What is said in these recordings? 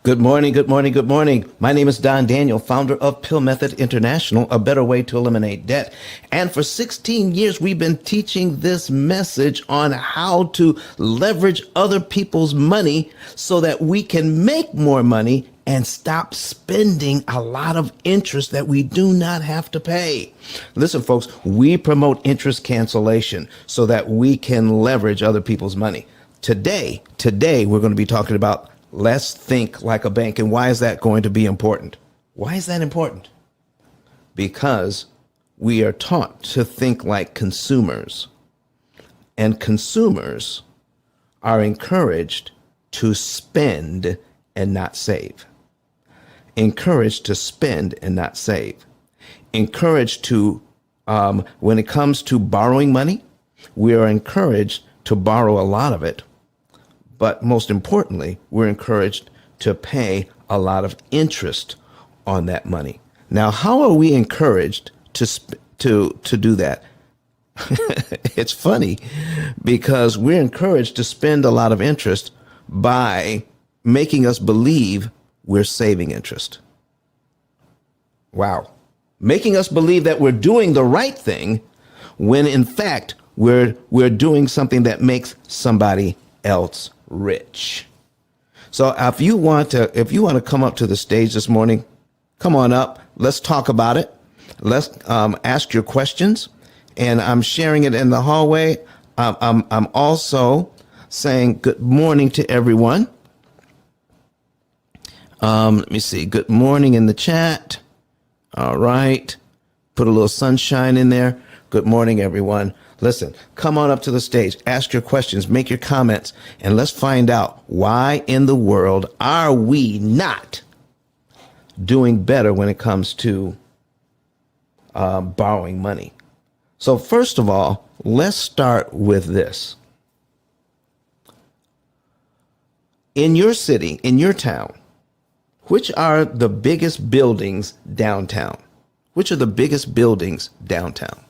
Good morning, good morning, good morning. My name is Don Daniel, founder of P.I.L.L Method International, a better way to eliminate debt. And for 16 years, we've been teaching this message on how to leverage other people's money so that we can make more money and stop spending a lot of interest that we do not have to pay. Listen, folks, we promote interest cancellation so that we can leverage other people's money. Today, we're going to be talking about let's think like a bank. And why is that going to be important? Why is that important? Because we are taught to think like consumers, and consumers are encouraged to spend and not save. Encouraged to spend and not save. Encouraged to, when it comes to borrowing money, we are encouraged to borrow a lot of it. But most importantly, we're encouraged to pay a lot of interest on that money. Now, how are we encouraged to do that? It's funny because we're encouraged to spend a lot of interest by making us believe we're saving interest. Wow. Making us believe that we're doing the right thing when in fact we're doing something that makes somebody else rich. So if you want to come up to the stage this morning, come on up. Let's talk about it. Let's ask your questions. And I'm sharing it in the hallway. I'm also saying good morning to everyone. Let me see. Good morning in the chat. All right. Put a little sunshine in there. Good morning, everyone. Listen, come on up to the stage, ask your questions, make your comments, and let's find out why in the world are we not doing better when it comes to borrowing money. So first of all, let's start with this. In your city, in your town, which are the biggest buildings downtown? Which are the biggest buildings downtown?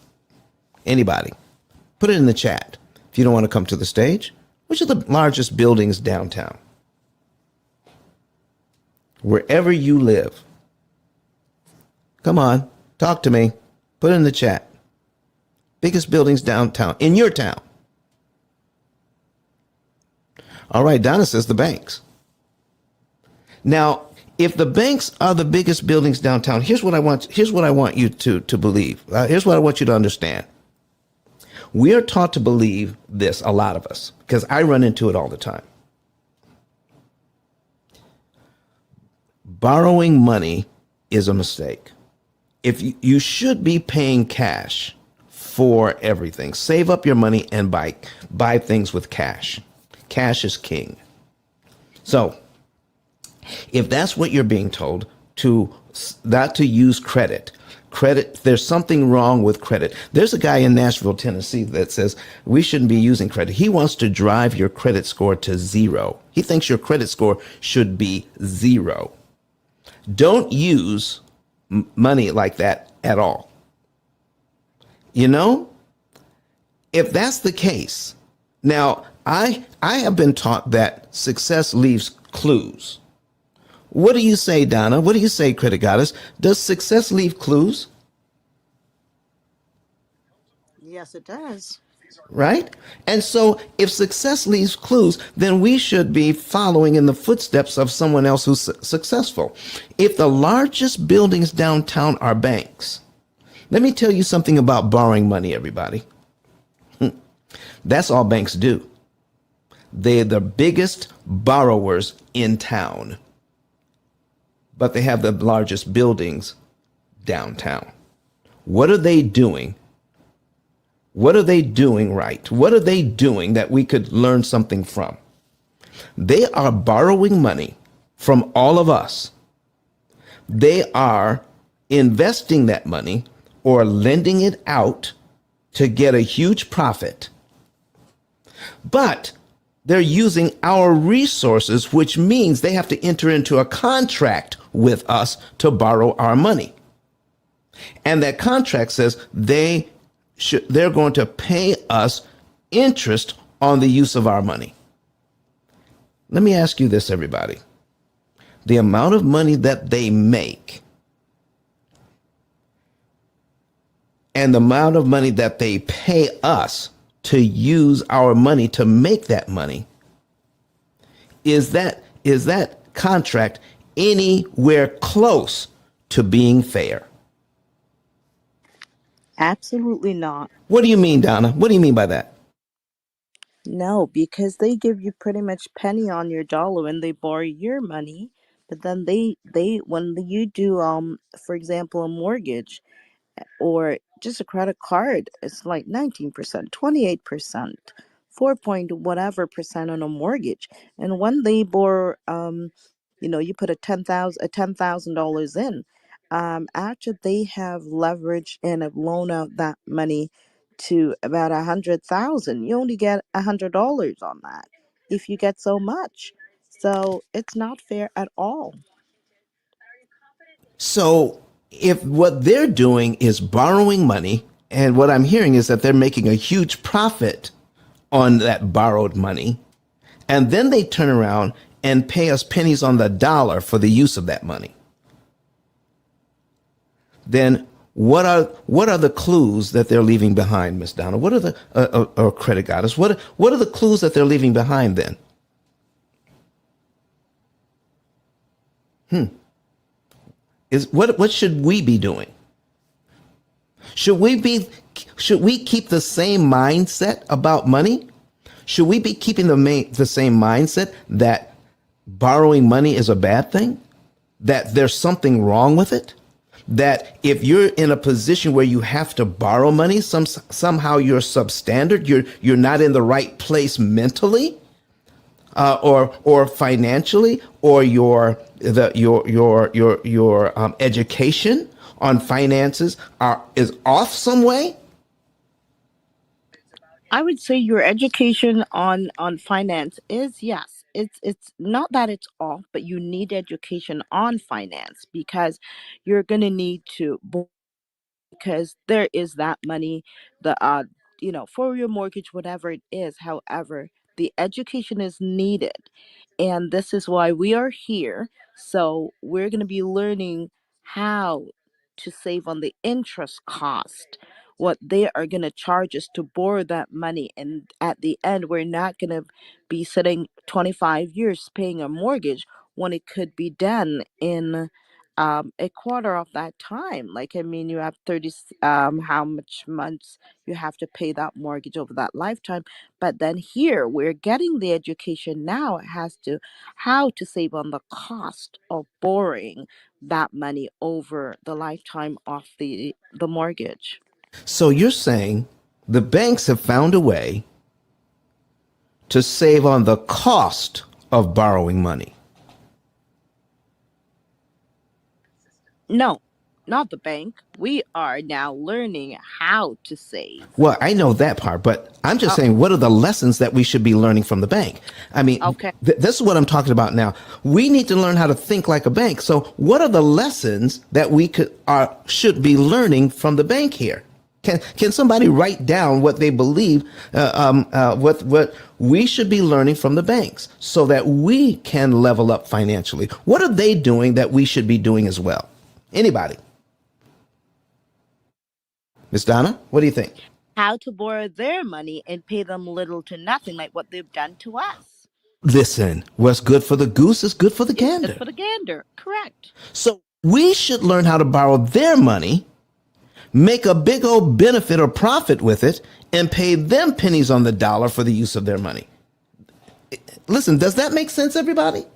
Anybody? Put it in the chat. If you don't want to come to the stage, which are the largest buildings downtown? Wherever you live. Come on, talk to me. Put it in the chat. Biggest buildings downtown, in your town. All right, Donna says the banks. Now, if the banks are the biggest buildings downtown, here's what I want you to believe. Here's what I want you to understand. We are taught to believe this, a lot of us, because I run into it all the time. Borrowing money is a mistake. If you should be paying cash for everything. Save up your money and buy things with cash. Cash is king. So if that's what you're being told, not to use credit, there's something wrong with credit. There's a guy in Nashville, Tennessee that says we shouldn't be using credit. He wants to drive your credit score to zero. He thinks your credit score should be zero. Don't use money like that at all. You know, if that's the case, now I have been taught that success leaves clues. What do you say, Donna? What do you say, Credit Goddess? Does success leave clues? Yes, it does. Right? And so if success leaves clues, then we should be following in the footsteps of someone else who's successful. If the largest buildings downtown are banks, let me tell you something about borrowing money, everybody. That's all banks do. They're the biggest borrowers in town, but they have the largest buildings downtown. What are they doing? What are they doing right? What are they doing that we could learn something from? They are borrowing money from all of us. They are investing that money or lending it out to get a huge profit. But they're using our resources, which means they have to enter into a contract with us to borrow our money. And that contract says they're going to pay us interest on the use of our money. Let me ask you this, everybody. the amount of money that they make and the amount of money that they pay us to use our money to make that money, is that contract anywhere close to being fair? Absolutely not. What do you mean, Donna? What do you mean by that? No, because they give you pretty much penny on your dollar when they borrow your money, but then they when you do for example a mortgage or just a credit card, it's like 19%, 28%, 4 point whatever percent on a mortgage. And when they borrow, you put $10,000 in, after they have leveraged and have loaned out that money to about 100,000, you only get $100 on that if you get so much. So it's not fair at all. So if what they're doing is borrowing money, and what I'm hearing is that they're making a huge profit on that borrowed money, and then they turn around and pay us pennies on the dollar for the use of that money, then what are the clues that they're leaving behind, Miss Donna? What are the or credit goddess? What are the clues that they're leaving behind then? Is what should we be doing? Should we keep the same mindset about money? Should we be keeping the same mindset that borrowing money is a bad thing? That there's something wrong with it? That if you're in a position where you have to borrow money, somehow you're substandard, you're not in the right place mentally, or financially, or your education on finances is off some way? I would say your education on finance is, yes. It's not that it's off, but you need education on finance because you're gonna need to, because there is that money, the for your mortgage, whatever it is. However, the education is needed, and this is why we are here. So we're going to be learning how to save on the interest cost, what they are going to charge us to borrow that money, and at the end we're not going to be sitting 25 years paying a mortgage when it could be done in a quarter of that time. Like, I mean, you have 30, how much months you have to pay that mortgage over that lifetime. But then here we're getting the education now. It has to how to save on the cost of borrowing that money over the lifetime of the mortgage. So you're saying the banks have found a way to save on the cost of borrowing money? No, not the bank. We are now learning how to save. Well, I know that part, but I'm just Oh, saying, what are the lessons that we should be learning from the bank? I mean, okay. this is what I'm talking about now. We need to learn how to think like a bank. So, what are the lessons that we should be learning from the bank here? Can somebody write down what they believe, what we should be learning from the banks, so that we can level up financially? What are they doing that we should be doing as well? Anybody? Miss Donna, what do you think? How to borrow their money and pay them little to nothing, like what they've done to us. Listen, what's good for the goose is good for the It's good gander. for the gander. Correct. So we should learn how to borrow their money, make a big old benefit or profit with it, and pay them pennies on the dollar for the use of their money. Listen, does that make sense, everybody?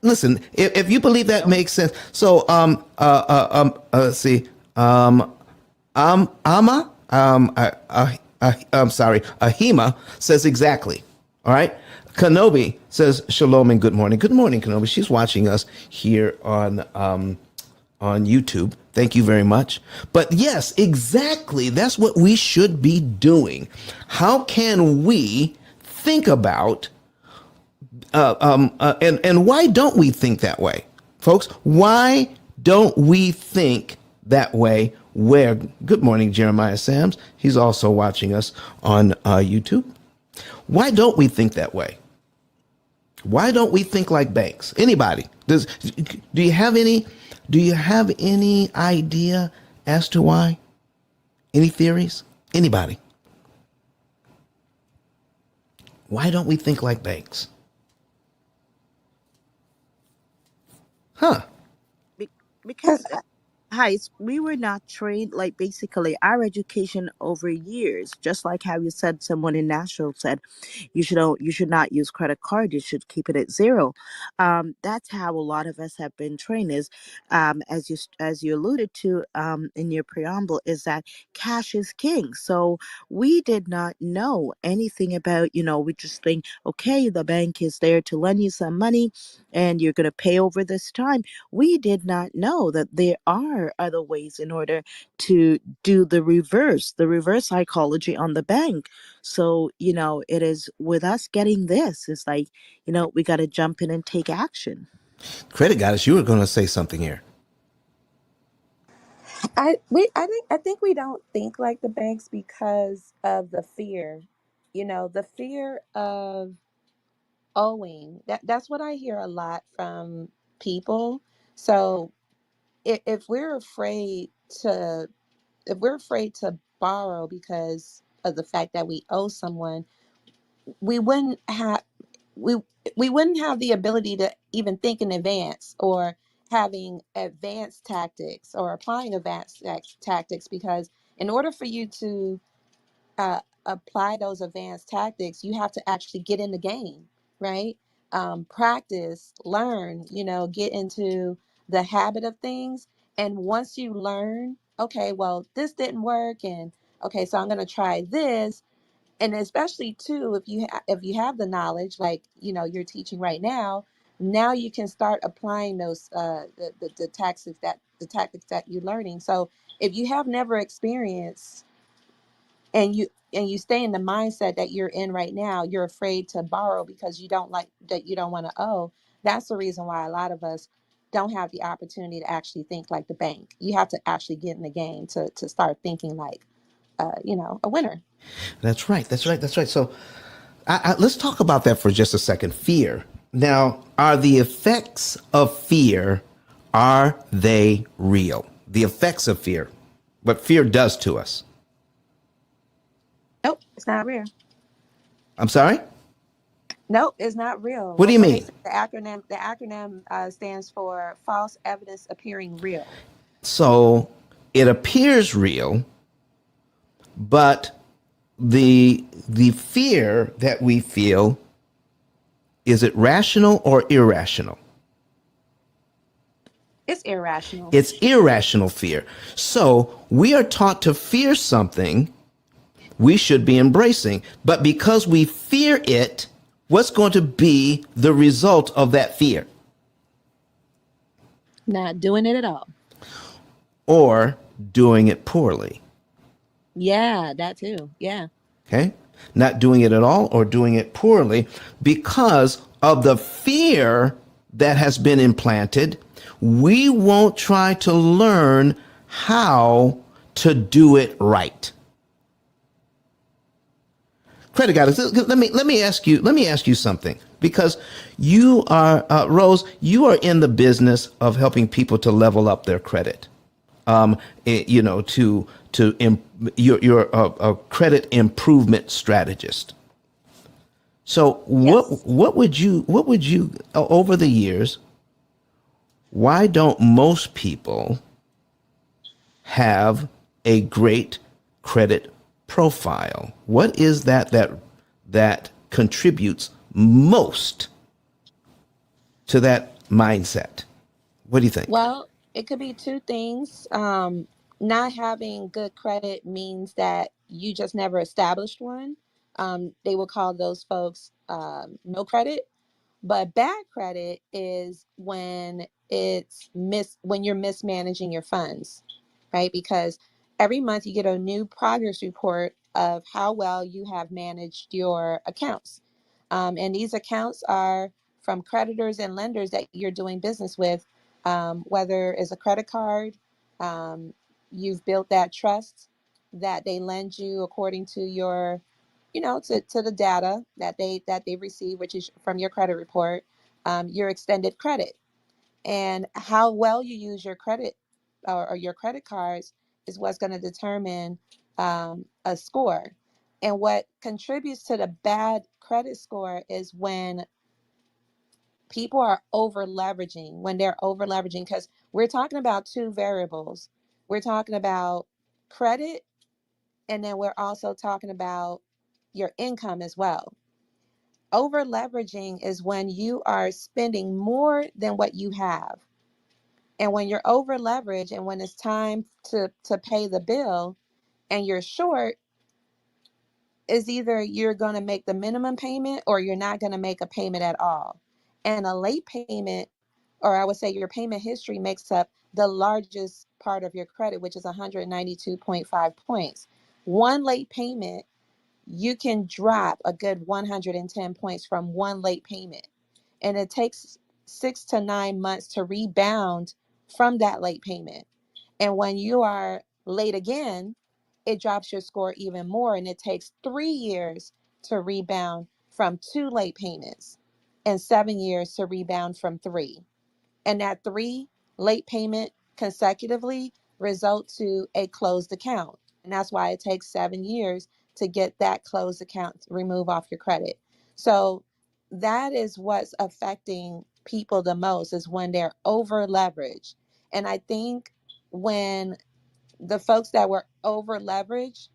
Listen, if you believe that makes sense. So, let's see. Ama, I'm sorry, Ahima says exactly. All right. Kenobi says shalom and good morning. Good morning, Kenobi. She's watching us here on YouTube. Thank you very much. But yes, exactly. That's what we should be doing. How can we think about and why don't we think that way, folks? Why don't we think that way? Where? Good morning, Jeremiah Sams. He's also watching us on YouTube. Why don't we think that way? Why don't we think like banks? Anybody? Do you have any do you have any idea as to why? Any theories? Anybody? Why don't we think like banks? Huh. Be- because 'Cause Heights, we were not trained, like basically our education over years, just like how you said someone in Nashville said, you should not use credit card, you should keep it at zero. That's how a lot of us have been trained is, as you alluded to in your preamble, is that cash is king. So we did not know anything about, we just think, okay, the bank is there to lend you some money and you're going to pay over this time. We did not know that there are other ways in order to do the reverse psychology on the bank. So, it is with us getting this, it's like, we got to jump in and take action. Credit goddess, you were going to say something here. I think we don't think like the banks because of the fear. The fear of owing. That's what I hear a lot from people. So if we're afraid to if we're afraid to borrow because of the fact that we owe someone, we wouldn't have we we wouldn't have the ability to even think in advance or having advanced tactics or applying advanced tactics, because in order for you to apply those advanced tactics, you have to actually get in the game, right? Practice, learn, get into the habit of things. And once you learn, okay, well, this didn't work, and okay, so I'm going to try this. And especially too, if you have the knowledge, like you're teaching right now you can start applying those the tactics that you're learning. So if you have never experienced, and you stay in the mindset that you're in right now, you're afraid to borrow because you don't want to owe. That's the reason why a lot of us don't have the opportunity to actually think like the bank. You have to actually get in the game to start thinking like a winner. That's right. That's right. That's right. So let's talk about that for just a second. Fear. Now, are the effects of fear, are they real? The effects of fear, what fear does to us. Nope, it's not real. I'm sorry? Nope, it's not real. What do you What they mean? say, the acronym stands for false evidence appearing real. So it appears real, but the fear that we feel, is it rational or irrational? It's irrational. It's irrational fear. So we are taught to fear something we should be embracing. But because we fear it, what's going to be the result of that fear? Not doing it at all. Or doing it poorly. Yeah, that too. Yeah. Okay? Not doing it at all or doing it poorly because of the fear that has been implanted. We won't try to learn how to do it right. Credit guys, let me ask you something, because you are Rose, you are in the business of helping people to level up their credit. You're a credit improvement strategist. So Yes. what would you over the years, why don't most people have a great credit profile? What is that contributes most to that mindset? What do you think? Well, it could be two things. Not having good credit means that you just never established one. They will call those folks no credit. But bad credit is when you're mismanaging your funds, right? Because every month you get a new progress report of how well you have managed your accounts. And these accounts are from creditors and lenders that you're doing business with, whether it's a credit card, um, you've built that trust that they lend you according to your to the data that they receive, which is from your credit report, your extended credit, and how well you use your credit or your credit cards is what's going to determine a score. And what contributes to the bad credit score is when people are over leveraging, when they're over leveraging, because we're talking about two variables. We're talking about credit, and then we're also talking about your income as well. Over leveraging is when you are spending more than what you have. And when you're over leveraged and when it's time to pay the bill and you're short, is either you're going to make the minimum payment or you're not going to make a payment at all. And a late payment, or I would say your payment history, makes up the largest part of your credit, which is 192.5 points. One late payment, you can drop a good 110 points from one late payment. And it takes 6 to 9 months to rebound from that late payment. And when you are late again, it drops your score even more. And it takes 3 years to rebound from two late payments and 7 years to rebound from three. And that three late payment consecutively result to a closed account. And that's why it takes 7 years to get that closed account removed off your credit. So that is what's affecting people the most, is when they're over leveraged. And I think when the folks that were over leveraged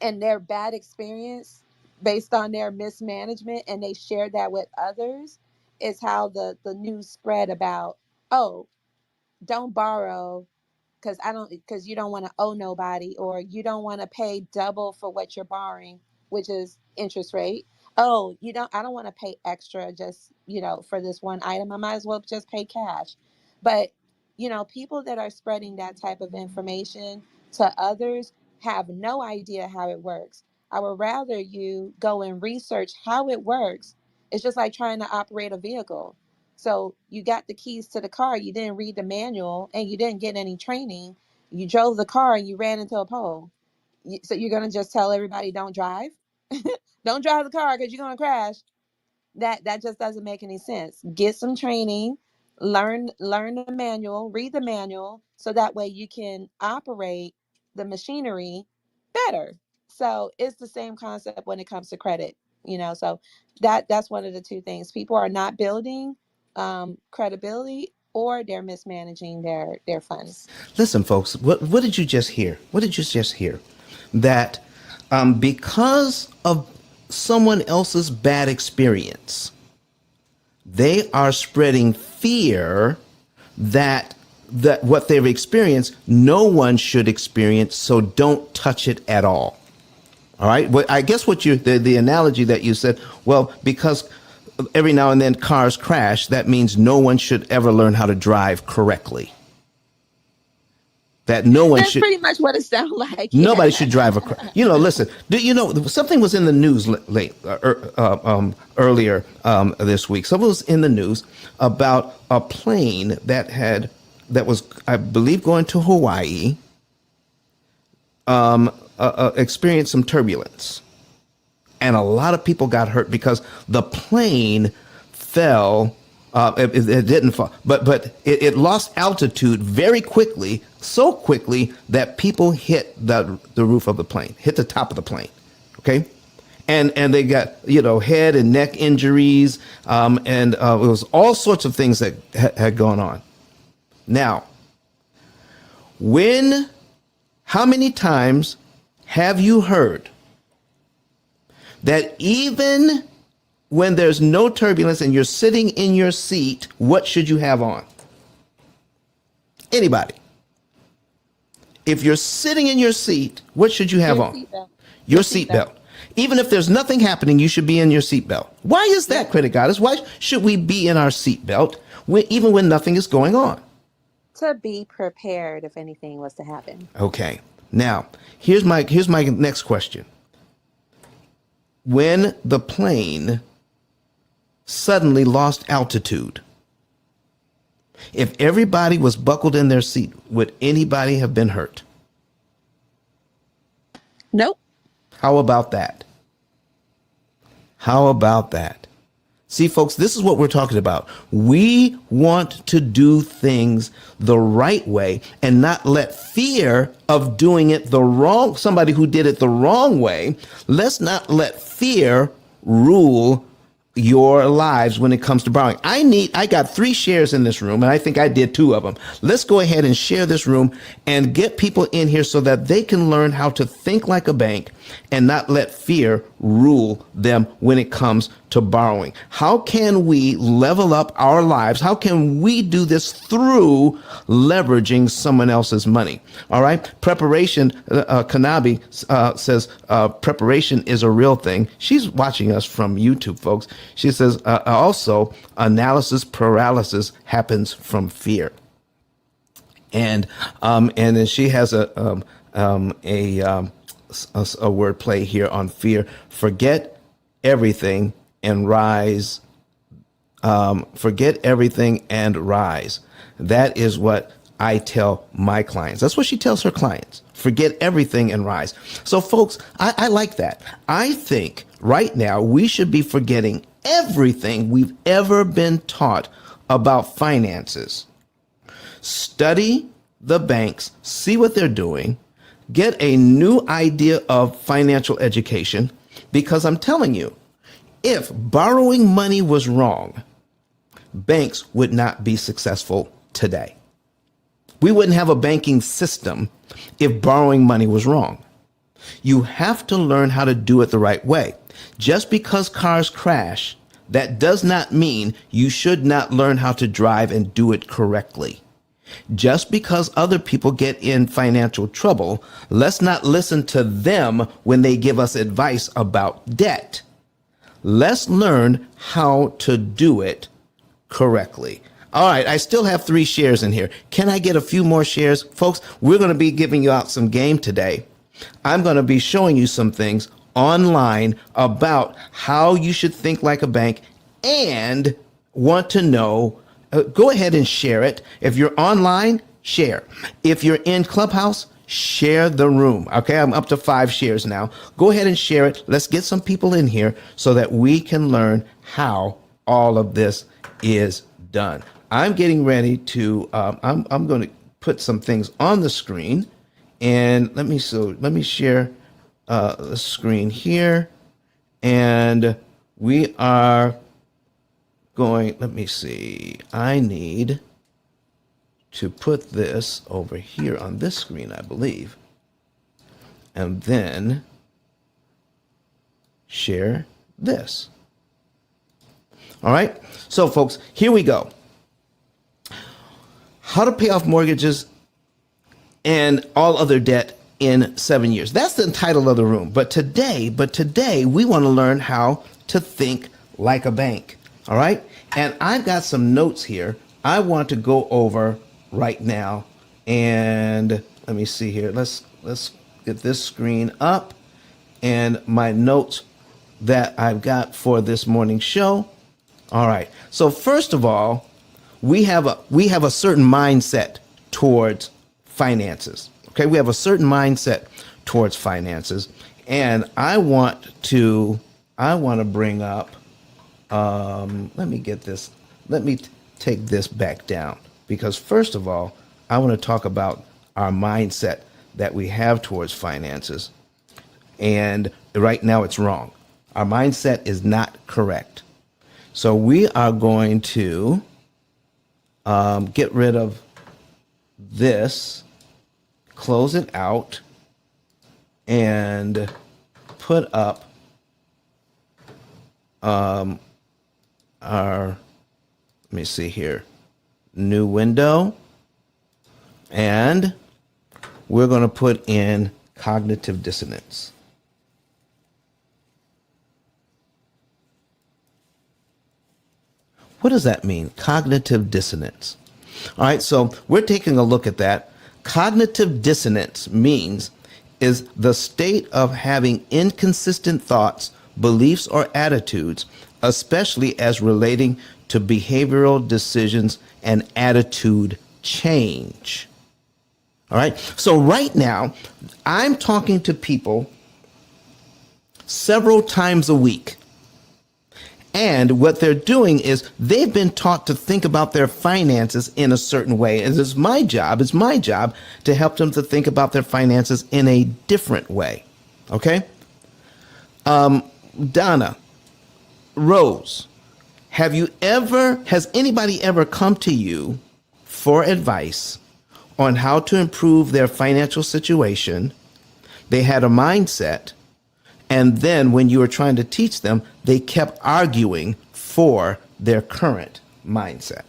and their bad experience based on their mismanagement and they shared that with others, is how the news spread about, oh, don't borrow because you don't want to owe nobody, or you don't want to pay double for what you're borrowing, which is interest rate. Oh, I don't want to pay extra just, for this one item. I might as well just pay cash. But, people that are spreading that type of information to others have no idea how it works. I would rather you go and research how it works. It's just like trying to operate a vehicle. So you got the keys to the car, you didn't read the manual, and you didn't get any training. You drove the car and you ran into a pole. So you're going to just tell everybody don't drive? Don't drive the car because you're going to crash. That just doesn't make any sense. Get some training, learn the manual, read the manual, so that way you can operate the machinery better. So it's the same concept when it comes to credit. So that's one of the two things. People are not building credibility, or they're mismanaging their funds. Listen, folks, what did you just hear? What did you just hear? That because of someone else's bad experience, they are spreading fear that what they've experienced, no one should experience, so don't touch it at all. All right. Well, I guess the analogy that you said, well, because every now and then cars crash, that means no one should ever learn how to drive correctly. That no one That's should. pretty much what it sounds like. Yeah. Nobody should drive a car. Listen. Something was in the news earlier this week? Something was in the news about a plane that was, I believe, going to Hawaii. Experienced some turbulence, and a lot of people got hurt because the plane fell. It didn't fall, but it lost altitude very quickly, so quickly that people hit the roof of the plane, hit the top of the plane. Okay, and they got head and neck injuries, and it was all sorts of things that had gone on. Now, how many times have you heard that even when there's no turbulence and you're sitting in your seat, what should you have on? Anybody? If you're sitting in your seat, what should you have Your on? seatbelt. Your seatbelt. Even if there's nothing happening, you should be in your seatbelt. Why is that, Credit Goddess? Why should we be in our seatbelt even when nothing is going on? To be prepared if anything was to happen. Okay. Now, here's my next question. When the plane suddenly lost altitude, if everybody was buckled in their seat, would anybody have been hurt? Nope. How about that? How about that? See, folks, this is what we're talking about. We want to do things the right way and not let fear of doing it the wrong, somebody who did it the wrong way, let's not let fear rule your lives when it comes to borrowing. I got 3 shares in this room, and I think I did 2 of them. Let's go ahead and share this room and get people in here so that they can learn how to think like a bank and not let fear rule them when it comes to borrowing. How can we level up our lives? How can we do this through leveraging someone else's money? All right. Preparation, Kanabi says preparation is a real thing. She's watching us from YouTube, folks. She says also analysis paralysis happens from fear. And then she has a word play here on fear. Forget everything and rise. Forget everything and rise. That is what I tell my clients. That's what she tells her clients. Forget everything and rise. So, folks, I like that. I think right now we should be forgetting everything we've ever been taught about finances. Study the banks, see what they're doing, get a new idea of financial education, because I'm telling you, if borrowing money was wrong, banks would not be successful today. We wouldn't have a banking system if borrowing money was wrong. You have to learn how to do it the right way. Just because cars crash, that does not mean you should not learn how to drive and do it correctly. Just because other people get in financial trouble, let's not listen to them when they give us advice about debt. Let's learn how to do it correctly. All right, I still have 3 shares in here. Can I get a few more shares? Folks, we're going to be giving you out some game today. I'm going to be showing you some things online about how you should think like a bank and want to know. Go ahead and share it. If you're online, share. If you're in Clubhouse, share the room. Okay, I'm up to 5 shares now. Go ahead and share it. Let's get some people in here so that we can learn how all of this is done. I'm getting ready to, I'm going to put some things on the screen, and let me share the screen here, and we are going, let me see, I need to put this over here on this screen, I believe, and then share this. All right, so folks, here we go. How to pay off mortgages and all other debt in 7 years. That's the title of the room. But today we want to learn how to think like a bank. All right. And I've got some notes here I want to go over right now. And let me see here. Let's get this screen up and my notes that I've got for this morning's show. All right. So first of all, we have a certain mindset towards finances. Okay, we have a certain mindset towards finances, and I want to bring up. Let me get this. Let me take this back down, because first of all, I want to talk about our mindset that we have towards finances, and right now it's wrong. Our mindset is not correct. So we are going to get rid of this, close it out, and put up our, let me see here, new window, and we're going to put in cognitive dissonance. What does that mean? Cognitive dissonance. All right, so we're taking a look at that. Cognitive dissonance is the state of having inconsistent thoughts, beliefs, or attitudes, especially as relating to behavioral decisions and attitude change. All right, so right now, I'm talking to people several times a week. And what they're doing is they've been taught to think about their finances in a certain way. And it's my job to help them to think about their finances in a different way. Okay? Donna, Rose, has anybody ever come to you for advice on how to improve their financial situation? They had a mindset, and then when you were trying to teach them, they kept arguing for their current mindset.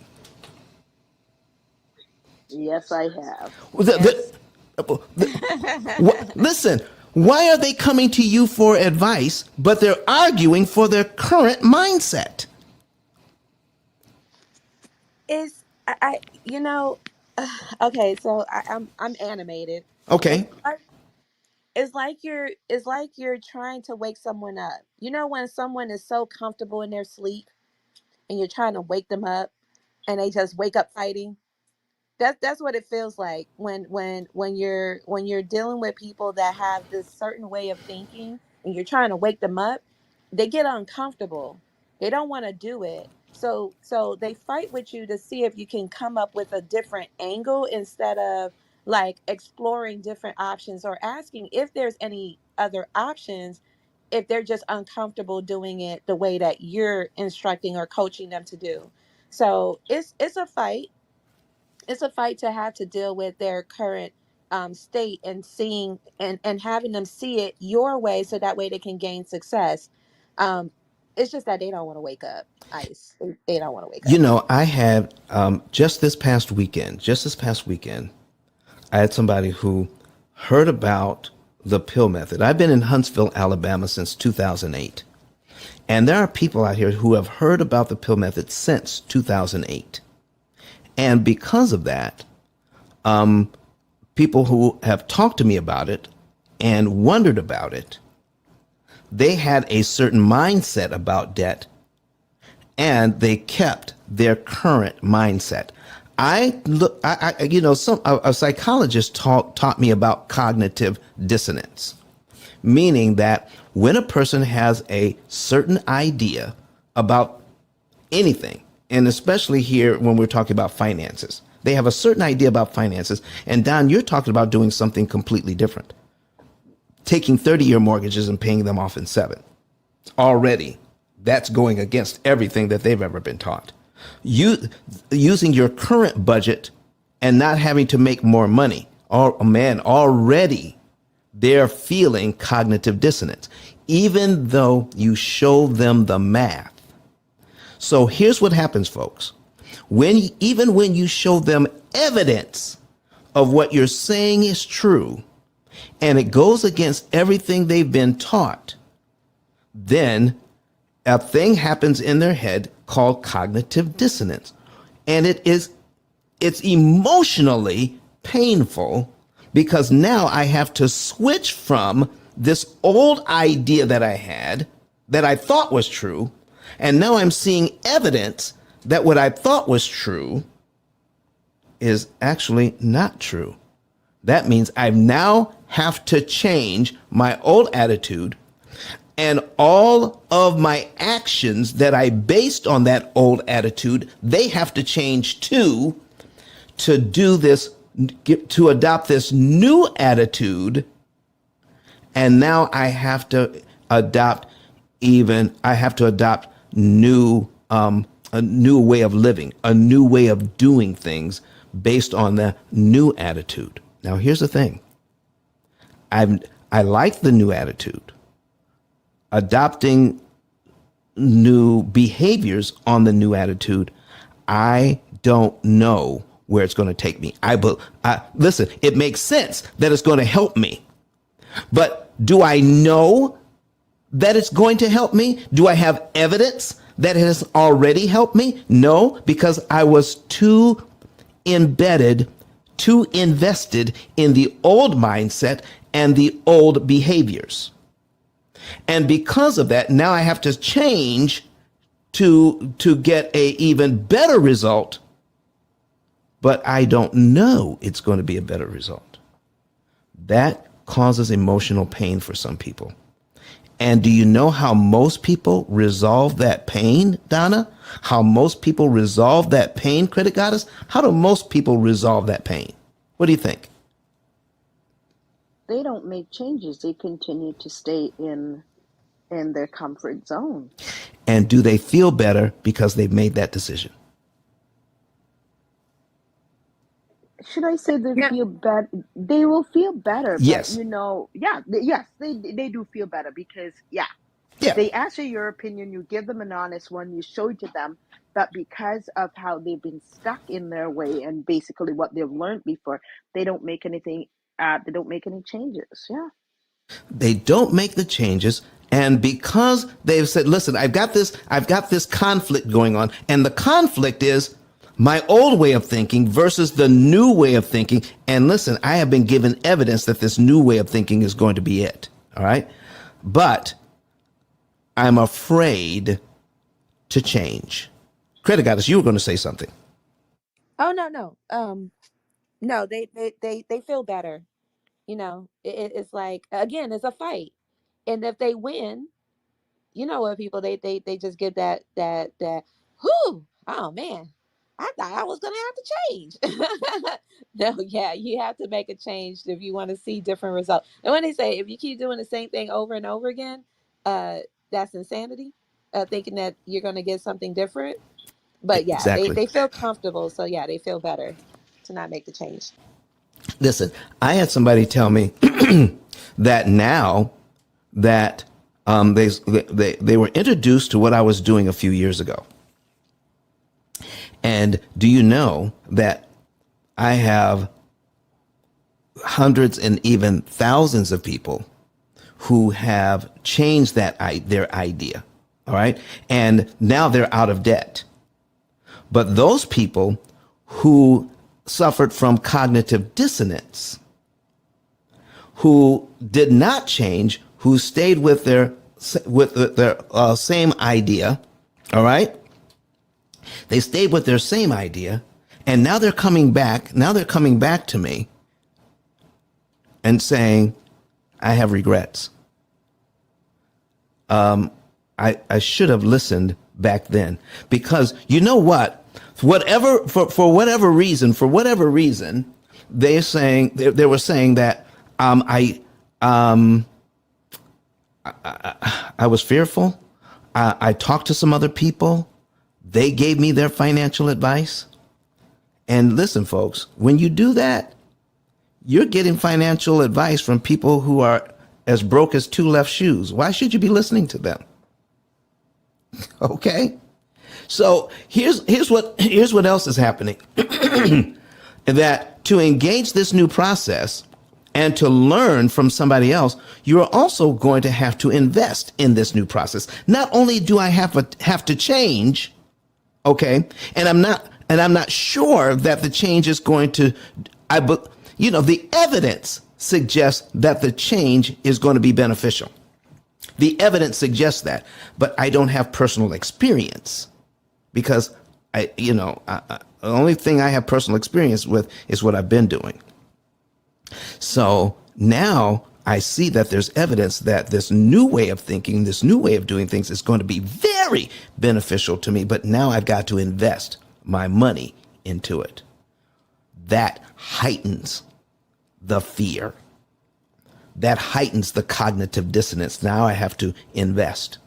Yes, I have. The- listen, why are they coming to you for advice, but they're arguing for their current mindset? It's I you know, okay, so I'm animated. It's Okay. like it's like you're trying to wake someone up. You know when someone is so comfortable in their sleep and you're trying to wake them up and they just wake up fighting? That's what it feels like when you're dealing with people that have this certain way of thinking and you're trying to wake them up. They get uncomfortable. They don't want to do it. So they fight with you to see if you can come up with a different angle instead of like exploring different options or asking if there's any other options, if they're just uncomfortable doing it the way that you're instructing or coaching them to do. So it's a fight. It's a fight to have to deal with their current state and seeing and having them see it your way so that way they can gain success. um, it's just that they don't want to wake up. They don't want to wake You up. know, I had just this past weekend, I had somebody who heard about the pill method. I've been in Huntsville, Alabama since 2008. And there are people out here who have heard about the pill method since 2008. And because of that, people who have talked to me about it and wondered about it, they had a certain mindset about debt and they kept their current mindset. A psychologist taught me about cognitive dissonance, meaning that when a person has a certain idea about anything, and especially here when we're talking about finances, they have a certain idea about finances. And Don, you're talking about doing something completely different, taking 30-year mortgages and paying them off in 7. Already, that's going against everything that they've ever been taught. Using your current budget and not having to make more money. Oh man, already they're feeling cognitive dissonance, even though you show them the math. So here's what happens, folks. Even when you show them evidence of what you're saying is true, and it goes against everything they've been taught, then a thing happens in their head called cognitive dissonance. And it's emotionally painful because now I have to switch from this old idea that I had that I thought was true. And now I'm seeing evidence that what I thought was true is actually not true. That means I now have to change my old attitude, and all of my actions that I based on that old attitude, they have to change too, to do this, to adopt this new attitude. And now I have to adopt new, a new way of living, a new way of doing things based on the new attitude. Now, here's the thing. I like the new attitude. Adopting new behaviors on the new attitude, I don't know where it's going to take me. Listen, it makes sense that it's going to help me. But do I know that it's going to help me? Do I have evidence that it has already helped me? No, because I was too embedded, too invested in the old mindset and the old behaviors. And because of that, now I have to change to get a even better result, but I don't know it's going to be a better result. That causes emotional pain for some people. And do you know how most people resolve that pain, Donna? How most people resolve that pain, Credit Goddess? How do most people resolve that pain? What do you think? They don't make changes. They continue to stay in their comfort zone. And do they feel better because they've made that decision? Should I say they Yeah. feel better? They will feel better, but Yes. yes, they do feel better because Yeah. they ask you your opinion, you give them an honest one, you show it to them, but because of how they've been stuck in their way and basically what they've learned before, they don't make anything. They don't make any changes. Yeah. They don't make the changes. And because they've said, listen, I've got this conflict going on. And the conflict is my old way of thinking versus the new way of thinking. And listen, I have been given evidence that this new way of thinking is going to be it. All right. But I'm afraid to change. Credit Goddess, you were going to say something. Oh, no. No, they feel better. It's like, again, it's a fight. And if they win, you know what, people, they just give that whoo, oh man, I thought I was gonna have to change. No, yeah, you have to make a change if you want to see different results. And when they say if you keep doing the same thing over and over again, uh that's insanity. Thinking that you're gonna get something different. But yeah, they Exactly. they feel comfortable, so yeah, they feel better to not make the change. Listen, I had somebody tell me that now that they were introduced to what I was doing a few years ago. And do you know that I have hundreds and even thousands of people who have changed their idea, all right? And now they're out of debt. But those people who suffered from cognitive dissonance, who did not change, who stayed with their same idea, all right? They stayed with their same idea, and now they're coming back. Now they're coming back to me and saying, I have regrets. I should have listened back then, because you know what? For whatever reason, they were saying that I was fearful. I talked to some other people. They gave me their financial advice. And listen, folks, when you do that, you're getting financial advice from people who are as broke as two left shoes. Why should you be listening to them? Okay. So here's what else is happening. That to engage this new process and to learn from somebody else, you're also going to have to invest in this new process. Not only do I have to change, okay, and I'm not sure that the change is going to, the evidence suggests that the change is going to be beneficial. The evidence suggests that, but I don't have personal experience, because the only thing I have personal experience with is what I've been doing. So now I see that there's evidence that this new way of thinking, this new way of doing things is going to be very beneficial to me, but now I've got to invest my money into it. That heightens the fear. That heightens the cognitive dissonance. Now I have to invest.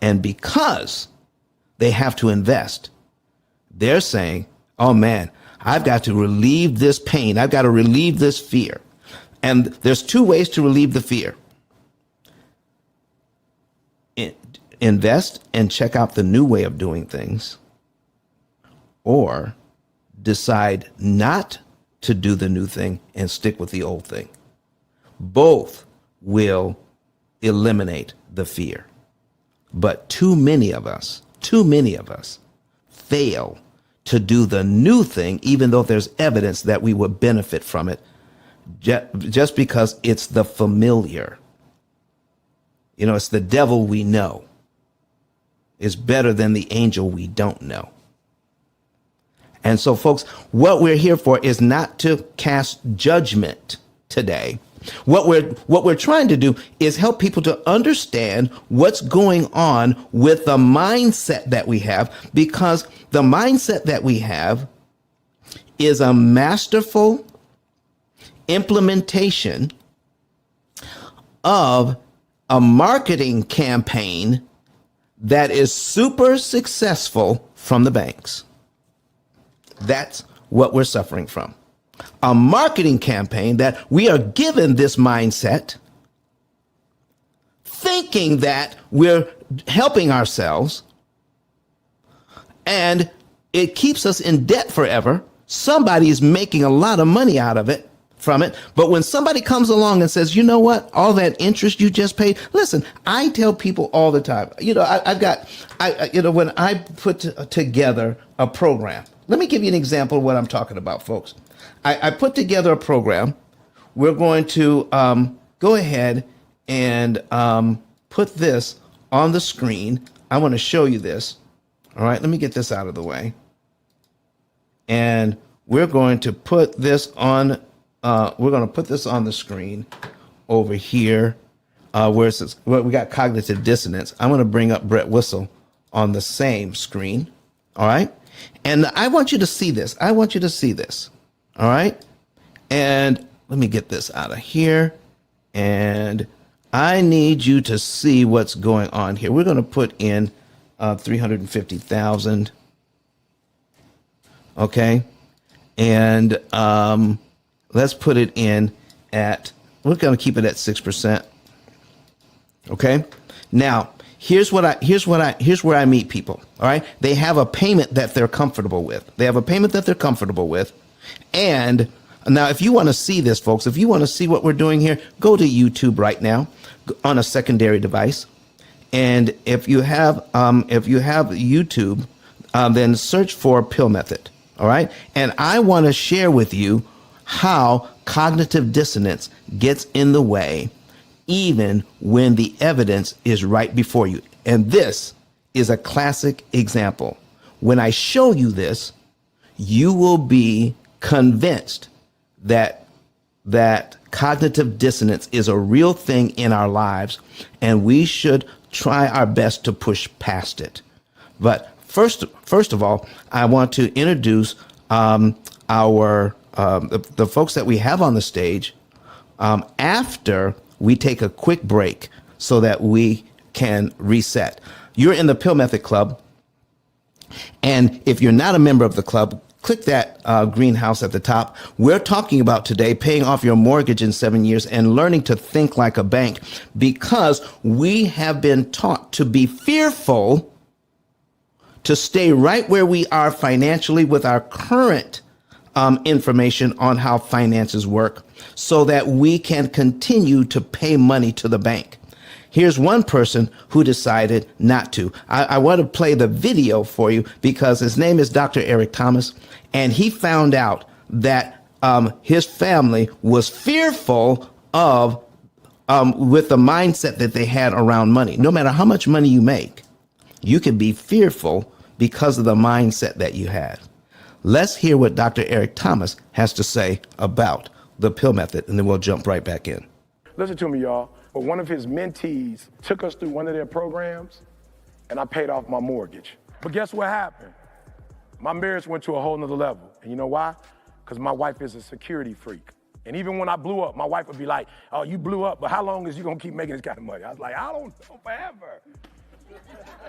And because they have to invest, they're saying, oh man, I've got to relieve this pain. I've got to relieve this fear. And there's two ways to relieve the fear. Invest and check out the new way of doing things, or decide not to do the new thing and stick with the old thing. Both will eliminate the fear. But too many of us fail to do the new thing, even though there's evidence that we would benefit from it, just because it's the familiar. It's the devil we know is better than the angel we don't know. And so, folks, what we're here for is not to cast judgment today. What we're trying to do is help people to understand what's going on with the mindset that we have, because the mindset that we have is a masterful implementation of a marketing campaign that is super successful from the banks. That's what we're suffering from. A marketing campaign that we are given this mindset, thinking that we're helping ourselves, and it keeps us in debt forever. Somebody is making a lot of money out of it, from it. But when somebody comes along and says, you know what, all that interest you just paid, listen, I tell people all the time, when I put together a program, let me give you an example of what I'm talking about, folks. I put together a program. We're going to go ahead and put this on the screen. I want to show you this. All right, let me get this out of the way. And we're going to put this on. We're going to put this on the screen over here, where it says, well, we got cognitive dissonance. I'm going to bring up Brett Whistle on the same screen. All right. And I want you to see this. I want you to see this. All right. And let me get this out of here. And I need you to see what's going on here. We're going to put in 350,000. Okay. And let's put it in at, we're going to keep it at 6%. Okay. Now, here's where I meet people. All right. They have a payment that they're comfortable with. And now, if you want to see this, folks, if you want to see what we're doing here, go to YouTube right now on a secondary device. And if you have YouTube, then search for P.I.L.L method. All right. And I want to share with you how cognitive dissonance gets in the way, even when the evidence is right before you. And this is a classic example. When I show you this, you will be convinced that cognitive dissonance is a real thing in our lives, and we should try our best to push past it. But first of all, I want to introduce the folks that we have on the stage after we take a quick break so that we can reset. You're in the P.I.L.L Method Club, and if you're not a member of the club, click that greenhouse at the top. We're talking about today paying off your mortgage in 7 years and learning to think like a bank, because we have been taught to be fearful to stay right where we are financially with our current information on how finances work, so that we can continue to pay money to the bank. Here's one person who decided not to. I want to play the video for you because his name is Dr. Eric Thomas, and he found out that his family was fearful of with the mindset that they had around money. No matter how much money you make, you can be fearful because of the mindset that you had. Let's hear what Dr. Eric Thomas has to say about the P.I.L.L method, and then we'll jump right back in. Listen to me, y'all. But one of his mentees took us through one of their programs, and I paid off my mortgage. But guess what happened? My marriage went to a whole nother level. And you know why? Because my wife is a security freak. And even when I blew up, my wife would be like, oh, you blew up, but how long is you gonna keep making this kind of money? I was like, I don't know, forever.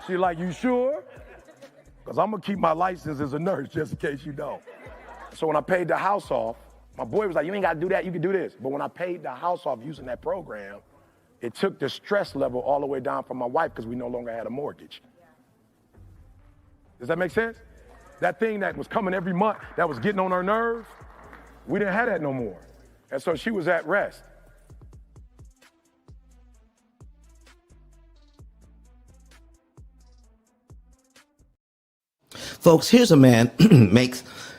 She's like, you sure? Because I'm gonna keep my license as a nurse just in case you don't. So when I paid the house off, my boy was like, you ain't gotta do that, you can do this. But when I paid the house off using that program, it took the stress level all the way down for my wife because we no longer had a mortgage. Does that make sense? That thing that was coming every month, that was getting on her nerves, we didn't have that no more. And so she was at rest. Folks, here's a man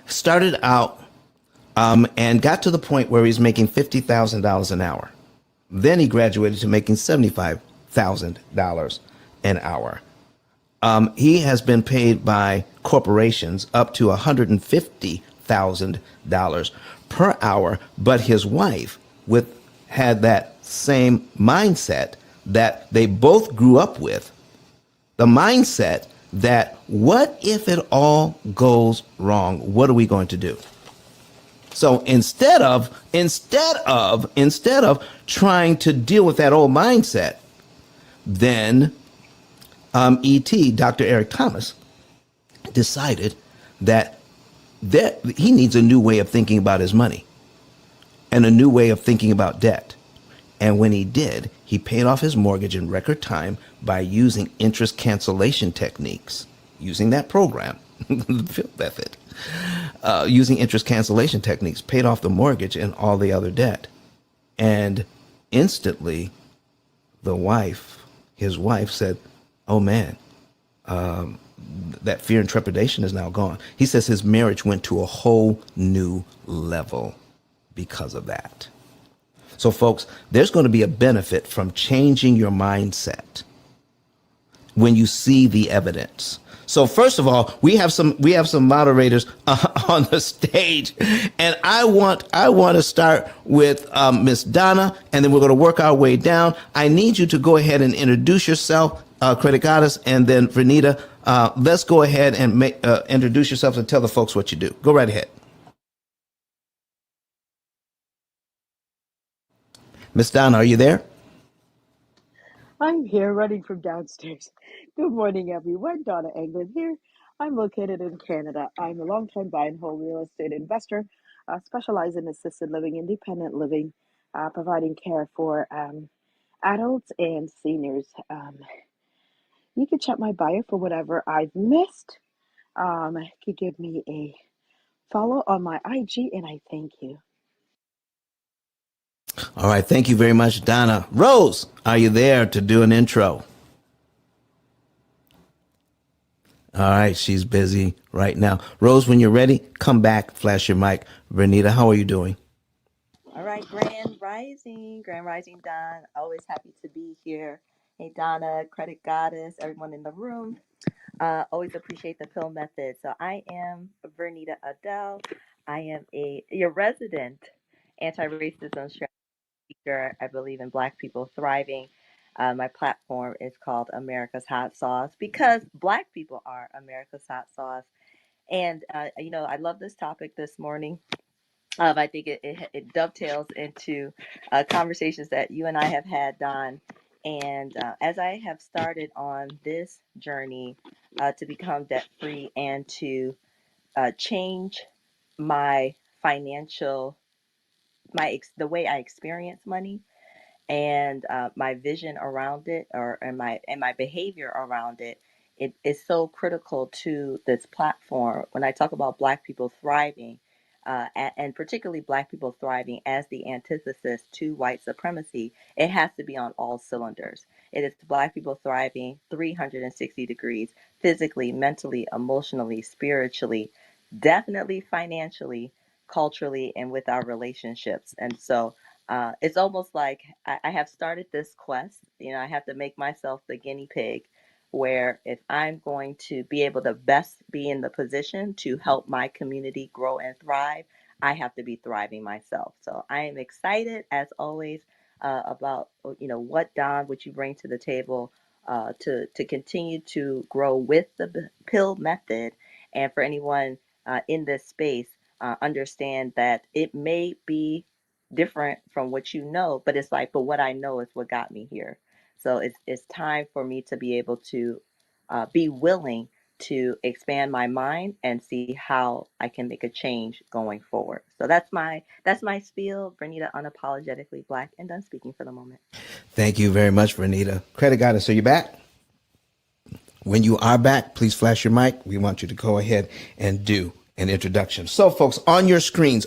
started out and got to the point where he's making $50,000 an hour. Then he graduated to making $75,000 an hour. He has been paid by corporations up to $150,000 per hour, but his wife, with had that same mindset that they both grew up with, the mindset that what if it all goes wrong? What are we going to do? So instead of trying to deal with that old mindset, then ET, Dr. Eric Thomas, decided that he needs a new way of thinking about his money and a new way of thinking about debt. And when he did, he paid off his mortgage in record time by using interest cancellation techniques, using that program, the P.I.L.L method, using interest cancellation techniques, paid off the mortgage and all the other debt. And instantly, his wife said, oh man, that fear and trepidation is now gone. He says his marriage went to a whole new level because of that. So folks, there's going to be a benefit from changing your mindset when you see the evidence. So first of all, we have some moderators on the stage, and I want to start with Miss Donna, and then we're going to work our way down. I need you to go ahead and introduce yourself, Credit Goddess, and then Vernita. Let's go ahead and introduce yourselves and tell the folks what you do. Go right ahead. Miss Donna, are you there? I'm here running from downstairs. Good morning, everyone. Donna Anglin here. I'm located in Canada. I'm a long-time buy and hold real estate investor, specialize in assisted living, independent living, providing care for adults and seniors. You can check my bio for whatever I've missed. You can give me a follow on my IG, and I thank you. All right. Thank you very much, Donna. Rose, are you there to do an intro? All right. She's busy right now. Rose, when you're ready, come back, flash your mic. Vernita, how are you doing? All right, Grand Rising, Don. Always happy to be here. Hey, Donna, Credit Goddess, everyone in the room. Always appreciate the P.I.L.L method. So I am Vernita Adele. I am your resident anti-racism strategy speaker. I believe in Black people thriving. My platform is called America's Hot Sauce because Black people are America's Hot Sauce. And, I love this topic this morning. I think it dovetails into conversations that you and I have had, Don. And as I have started on this journey to become debt free and to change my financial, the way I experience money, and my vision around it, and my behavior around it, it is so critical to this platform. When I talk about Black people thriving, and particularly Black people thriving as the antithesis to white supremacy, it has to be on all cylinders. It is Black people thriving 360 degrees, physically, mentally, emotionally, spiritually, definitely financially, culturally, and with our relationships. And so it's almost like I have started this quest. I have to make myself the guinea pig, where if I'm going to be able to best be in the position to help my community grow and thrive, I have to be thriving myself. So I am excited, as always, about what, Don, what you bring to the table to continue to grow with the P.I.L.L method, and for anyone in this space, understand that it may be different from what you know, but it's like, but what I know is what got me here. So it's time for me to be able to be willing to expand my mind and see how I can make a change going forward. So that's my spiel. Bernita, unapologetically Black, and done speaking for the moment. Thank you very much, Vernita. Credit Goddess, are you back? When you are back, please flash your mic. We want you to go ahead and do an introduction. So folks, on your screens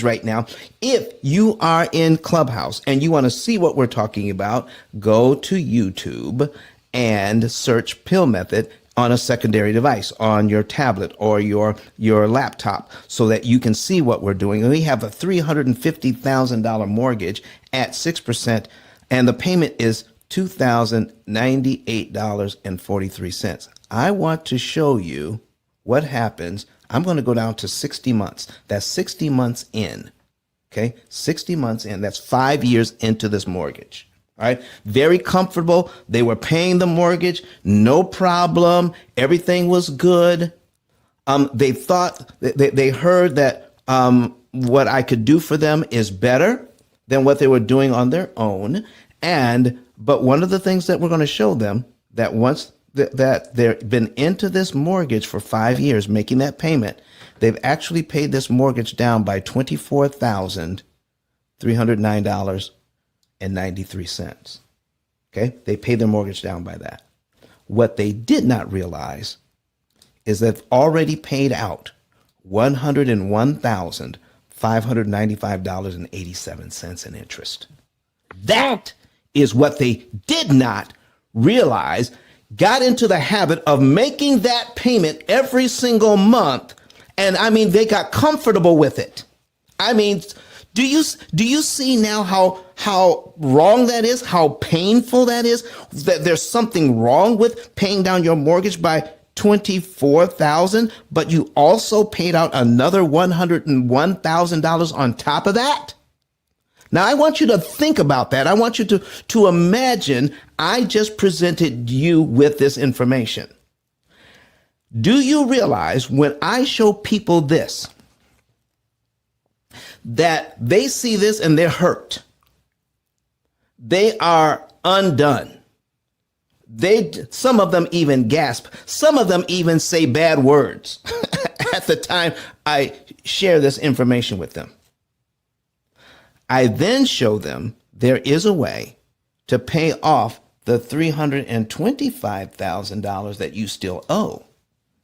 right now, if you are in Clubhouse and you want to see what we're talking about, go to YouTube and search P.I.L.L method on a secondary device, on your tablet or your laptop, so that you can see what we're doing. And we have a $350,000 mortgage at 6%, and the payment is $2,098.43. I want to show you what happens. I'm going to go down to 60 months. That's 60 months in. Okay, 60 months in, that's 5 years into this mortgage. All right, very comfortable. They were paying the mortgage, no problem. Everything was good. They thought they heard that what I could do for them is better than what they were doing on their own. But one of the things that we're going to show them that once that they've been into this mortgage for 5 years, making that payment, they've actually paid this mortgage down by $24,309.93. Okay, they paid their mortgage down by that. What they did not realize is they've already paid out $101,595.87 in interest. That is what they did not realize, got into the habit of making that payment every single month. And I mean, they got comfortable with it. I mean, do you see now how wrong that is, how painful that is, that there's something wrong with paying down your mortgage by $24,000, but you also paid out another $101,000 on top of that? Now, I want you to think about that. I want you to imagine I just presented you with this information. Do you realize when I show people this, that they see this and they're hurt? They are undone. Some of them even gasp. Some of them even say bad words at the time I share this information with them. I then show them there is a way to pay off the $325,000 that you still owe,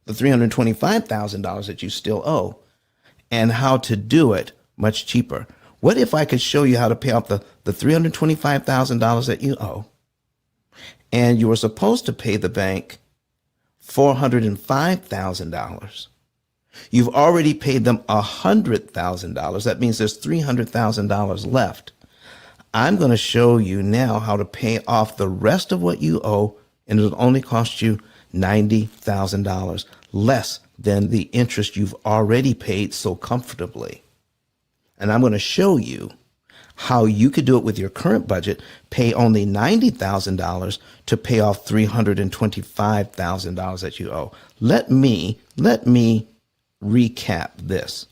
the $325,000 that you still owe, and how to do it much cheaper. What if I could show you how to pay off the $325,000 that you owe, and you were supposed to pay the bank $405,000? You've already paid them $100,000. That means there's $300,000 left. I'm going to show you now how to pay off the rest of what you owe, and it'll only cost you $90,000, less than the interest you've already paid so comfortably. And I'm going to show you how you could do it with your current budget, pay only $90,000 to pay off $325,000 that you owe. Let me recap this.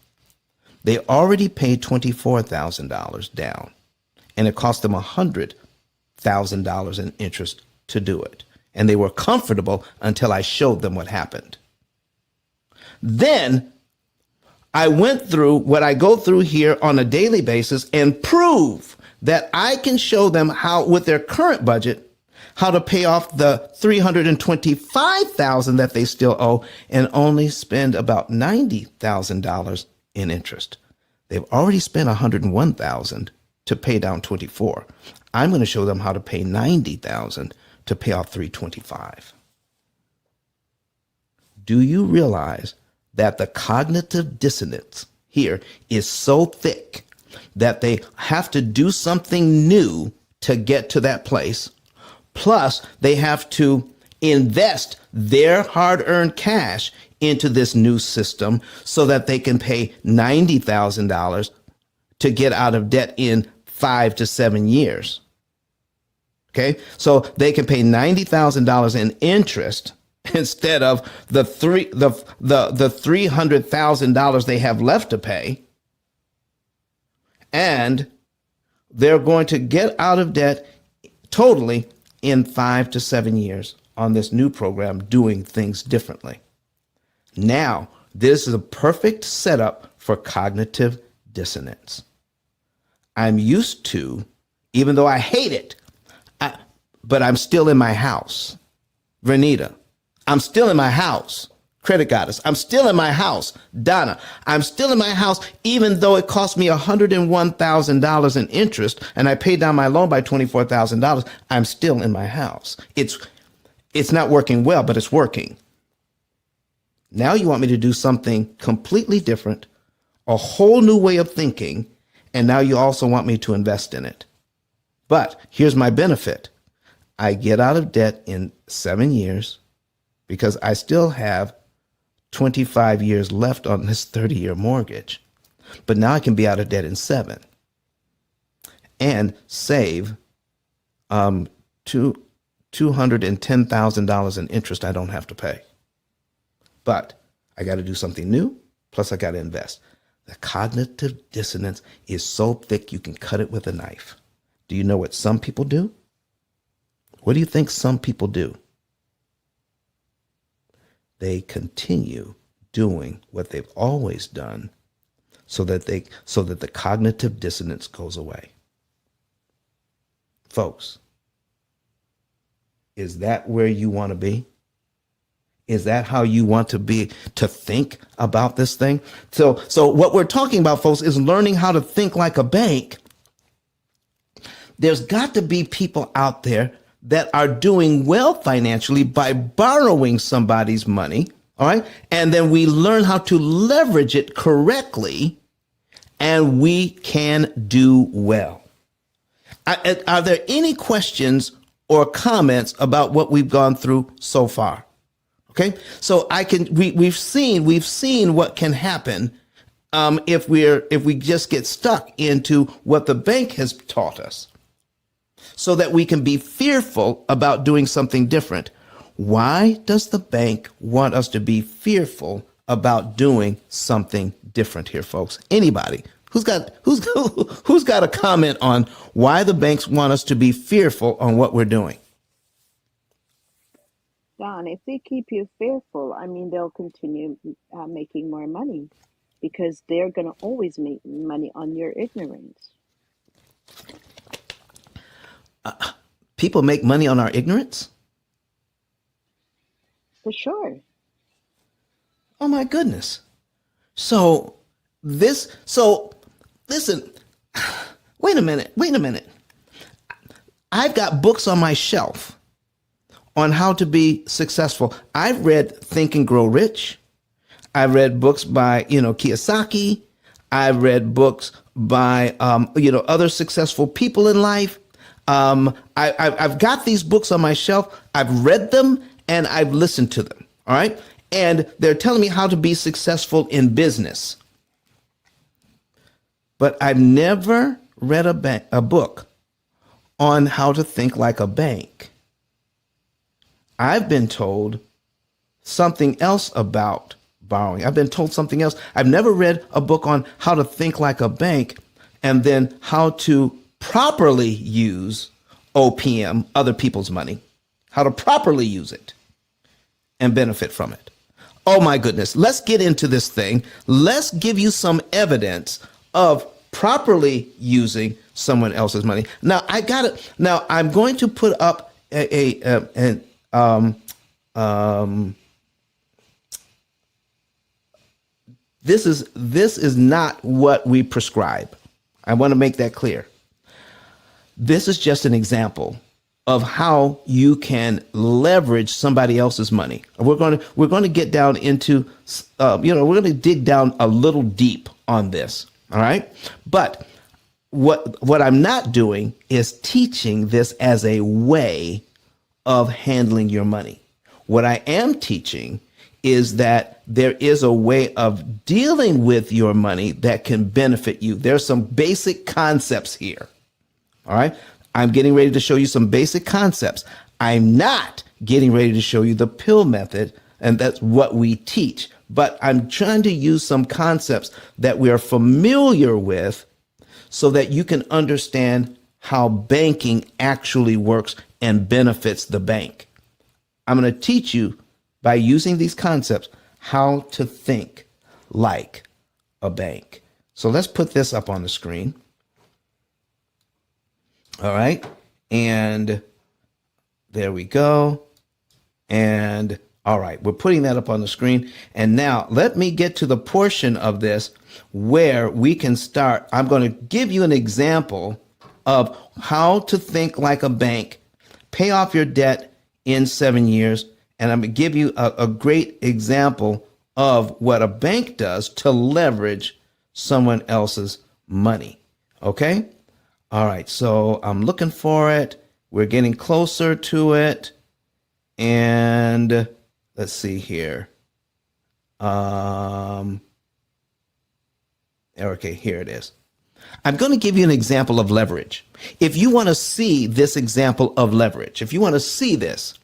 They already paid $24,000 down, and it cost them $100,000 in interest to do it. And they were comfortable until I showed them what happened. Then I went through what I go through here on a daily basis and prove that I can show them how, with their current budget, how to pay off the $325,000 that they still owe and only spend about $90,000 in interest. They've already spent $101,000 to pay down 24. I'm going to show them how to pay $90,000 to pay off $325,000. Do you realize that the cognitive dissonance here is so thick that they have to do something new to get to that place? Plus, they have to invest their hard-earned cash into this new system so that they can pay $90,000 to get out of debt in 5 to 7 years. Okay, so they can pay $90,000 in interest instead of the $300,000 they have left to pay, and they're going to get out of debt totally in 5 to 7 years on this new program, doing things differently. Now, this is a perfect setup for cognitive dissonance. I'm used to, even though I hate it, but I'm still in my house. Vernita, I'm still in my house. Credit Goddess, I'm still in my house. Donna, I'm still in my house, even though it cost me $101,000 in interest and I paid down my loan by $24,000. I'm still in my house. It's not working well, but it's working. Now you want me to do something completely different, a whole new way of thinking, and now you also want me to invest in it. But here's my benefit. I get out of debt in 7 years because I still have 25 years left on this 30-year mortgage. But now I can be out of debt in 7. and save $210,000 in interest I don't have to pay. But I got to do something new, plus I got to invest. The cognitive dissonance is so thick you can cut it with a knife. Do you know what some people do? What do you think some people do? They continue doing what they've always done so that the cognitive dissonance goes away. Folks, is that where you want to be? Is that how you want to be, to think about this thing? So what we're talking about, folks, is learning how to think like a bank. There's got to be people out there that are doing well financially by borrowing somebody's money, all right? And then we learn how to leverage it correctly, and we can do well. Are there any questions or comments about what we've gone through so far? Okay, so we've seen what can happen if we just get stuck into what the bank has taught us, so that we can be fearful about doing something different. Why does the bank want us to be fearful about doing something different here, folks? Anybody who's got a comment on why the banks want us to be fearful on what we're doing? Don, if they keep you fearful, I mean, they'll continue making more money because they're going to always make money on your ignorance. People make money on our ignorance? For sure. Oh my goodness. So listen, wait a minute. I've got books on my shelf on how to be successful. I've read Think and Grow Rich. I've read books by, Kiyosaki. I've read books by, other successful people in life. I've got these books on my shelf. I've read them and I've listened to them. All right. And they're telling me how to be successful in business. But I've never read a book on how to think like a bank. I've been told something else about borrowing. I've been told something else. I've never read a book on how to think like a bank and then how to properly use OPM, other people's money, how to properly use it and benefit from it. Oh my goodness. Let's get into this thing. Let's give you some evidence of properly using someone else's money. Now I'm going to put up this is not what we prescribe. I want to make that clear. This is just an example of how you can leverage somebody else's money. We're going to get down into, we're going to dig down a little deep on this. All right. But what I'm not doing is teaching this as a way of handling your money. What I am teaching is that there is a way of dealing with your money that can benefit you. There's some basic concepts here. All right. I'm getting ready to show you some basic concepts. I'm not getting ready to show you the P.I.L.L method, and that's what we teach. But I'm trying to use some concepts that we are familiar with so that you can understand how banking actually works and benefits the bank. I'm going to teach you by using these concepts how to think like a bank. So let's put this up on the screen. All right. And there we go. And all right, we're putting that up on the screen. And now let me get to the portion of this where we can start. I'm going to give you an example of how to think like a bank, pay off your debt in 7 years. And I'm going to give you a great example of what a bank does to leverage someone else's money. Okay. All right. So I'm looking for it. We're getting closer to it. And let's see here. Okay, here it is. I'm going to give you an example of leverage. If you want to see this example of leverage, if you want to see this,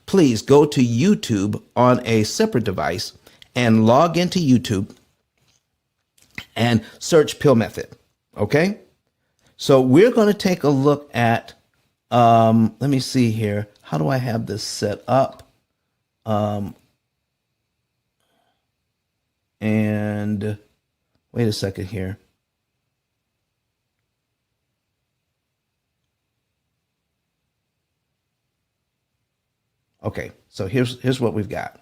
please go to YouTube on a separate device and log into YouTube and search P.I.L.L method. Okay? So we're going to take a look at, let me see here. How do I have this set up? And wait a second here. Okay, so here's what we've got.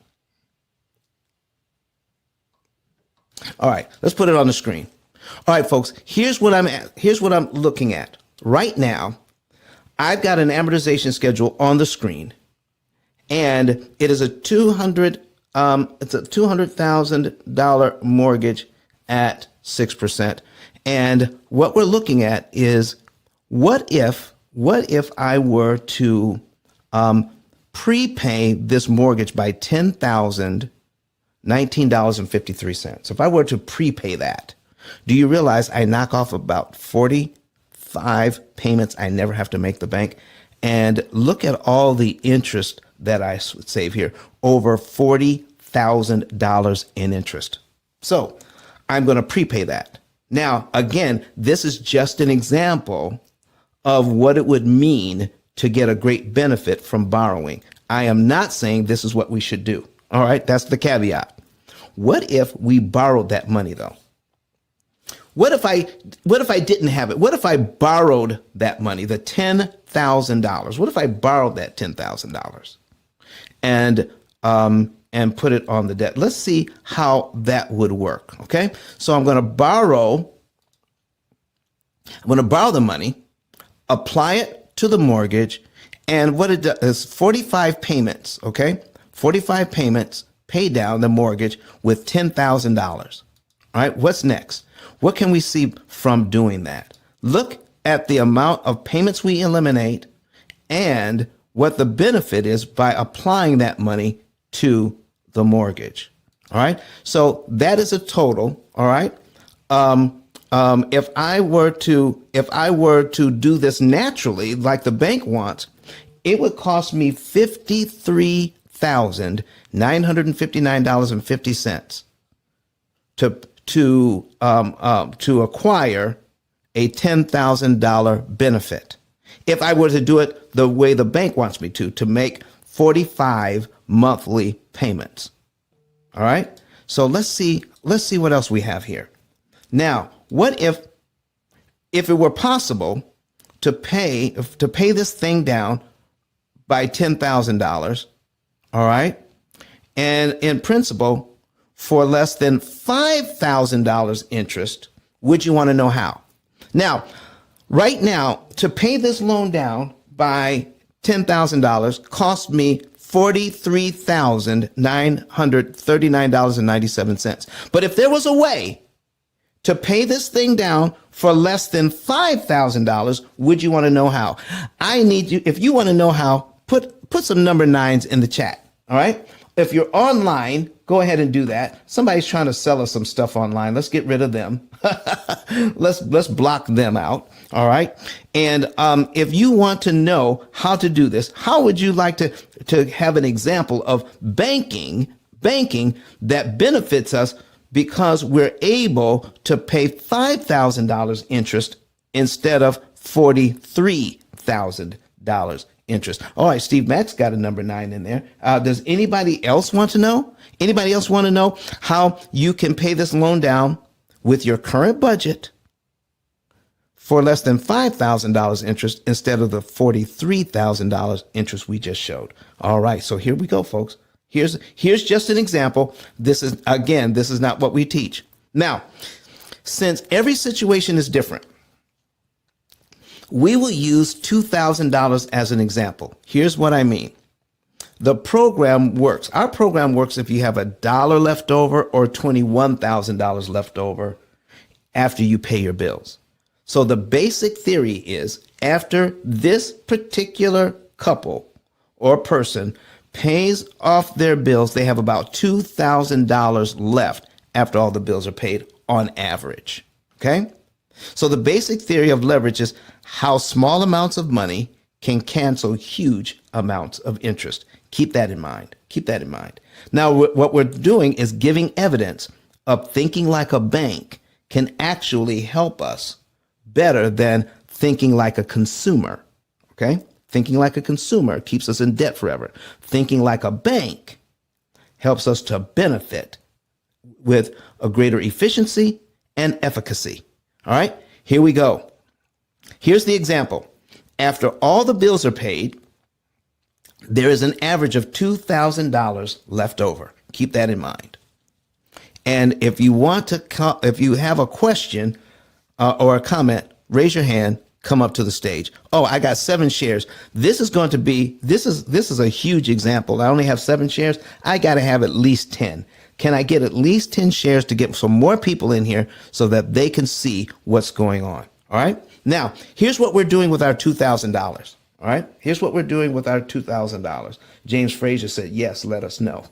All right, let's put it on the screen. All right, folks, here's what I'm looking at. Right now, I've got an amortization schedule on the screen, and it is it's a $200,000 mortgage at 6%. And what we're looking at is what if I were to prepay this mortgage by $19.53. If I were to prepay that, do you realize I knock off about 45 payments I never have to make the bank? And look at all the interest that I save here, over $40,000 in interest. So I'm going to prepay that. Now, again, this is just an example of what it would mean to get a great benefit from borrowing. I am not saying this is what we should do. All right, that's the caveat. What if we borrowed that money though? What if I didn't have it? What if I borrowed that money, the $10,000? What if I borrowed that $10,000 and put it on the debt? Let's see how that would work. Okay, so I'm going to borrow the money, apply it to the mortgage, and what it does is 45 payments, okay? 45 payments, pay down the mortgage with $10,000. All right, what's next? What can we see from doing that? Look at the amount of payments we eliminate and what the benefit is by applying that money to the mortgage. All right, so that is a total. All right. If I were to do this naturally, like the bank wants, it would cost me $53,959.50 to acquire a $10,000 benefit. If I were to do it the way the bank wants me to make 45 monthly payments. All right. So let's see what else we have here. Now, what if it were possible to pay this thing down by $10,000, all right, and in principle for less than $5,000 interest? Would you want to know how? Now, right now, to pay this loan down by $10,000 cost me $43,939.97. But if there was a way to pay this thing down for less than $5,000, would you want to know how? I need you. If you want to know how, put some number 9s in the chat. All right. If you're online, go ahead and do that. Somebody's trying to sell us some stuff online. Let's get rid of them. Let's block them out. All right. And if you want to know how to do this, how would you like to have an example of banking that benefits us because we're able to pay $5,000 interest instead of $43,000 interest? All right, Steve Mack's got a number 9 in there. Does anybody else want to know? Anybody else want to know how you can pay this loan down with your current budget for less than $5,000 interest instead of the $43,000 interest we just showed? All right, so here we go, folks. Here's just an example. This is not what we teach. Now, since every situation is different, we will use $2,000 as an example. Here's what I mean. The program works. Our program works if you have $1 left over or $21,000 left over after you pay your bills. So the basic theory is after this particular couple or person pays off their bills, they have about $2,000 left after all the bills are paid on average. Okay? So the basic theory of leverage is how small amounts of money can cancel huge amounts of interest. Keep that in mind. Keep that in mind. Now, what we're doing is giving evidence of thinking like a bank can actually help us better than thinking like a consumer. Okay? Thinking like a consumer keeps us in debt forever. Thinking like a bank helps us to benefit with a greater efficiency and efficacy. All right, here we go. Here's the example. After all the bills are paid, there is an average of $2,000 left over. Keep that in mind. And if you want to, if you have a question or a comment, raise your hand. Come up to the stage. Oh, I got 7 shares. This is going to be, this is a huge example. I only have 7 shares. I got to have at least 10. Can I get at least 10 shares to get some more people in here so that they can see what's going on? All right. Now, here's what we're doing with our $2,000. All right. Here's what we're doing with our $2,000. James Frazier said, yes, let us know.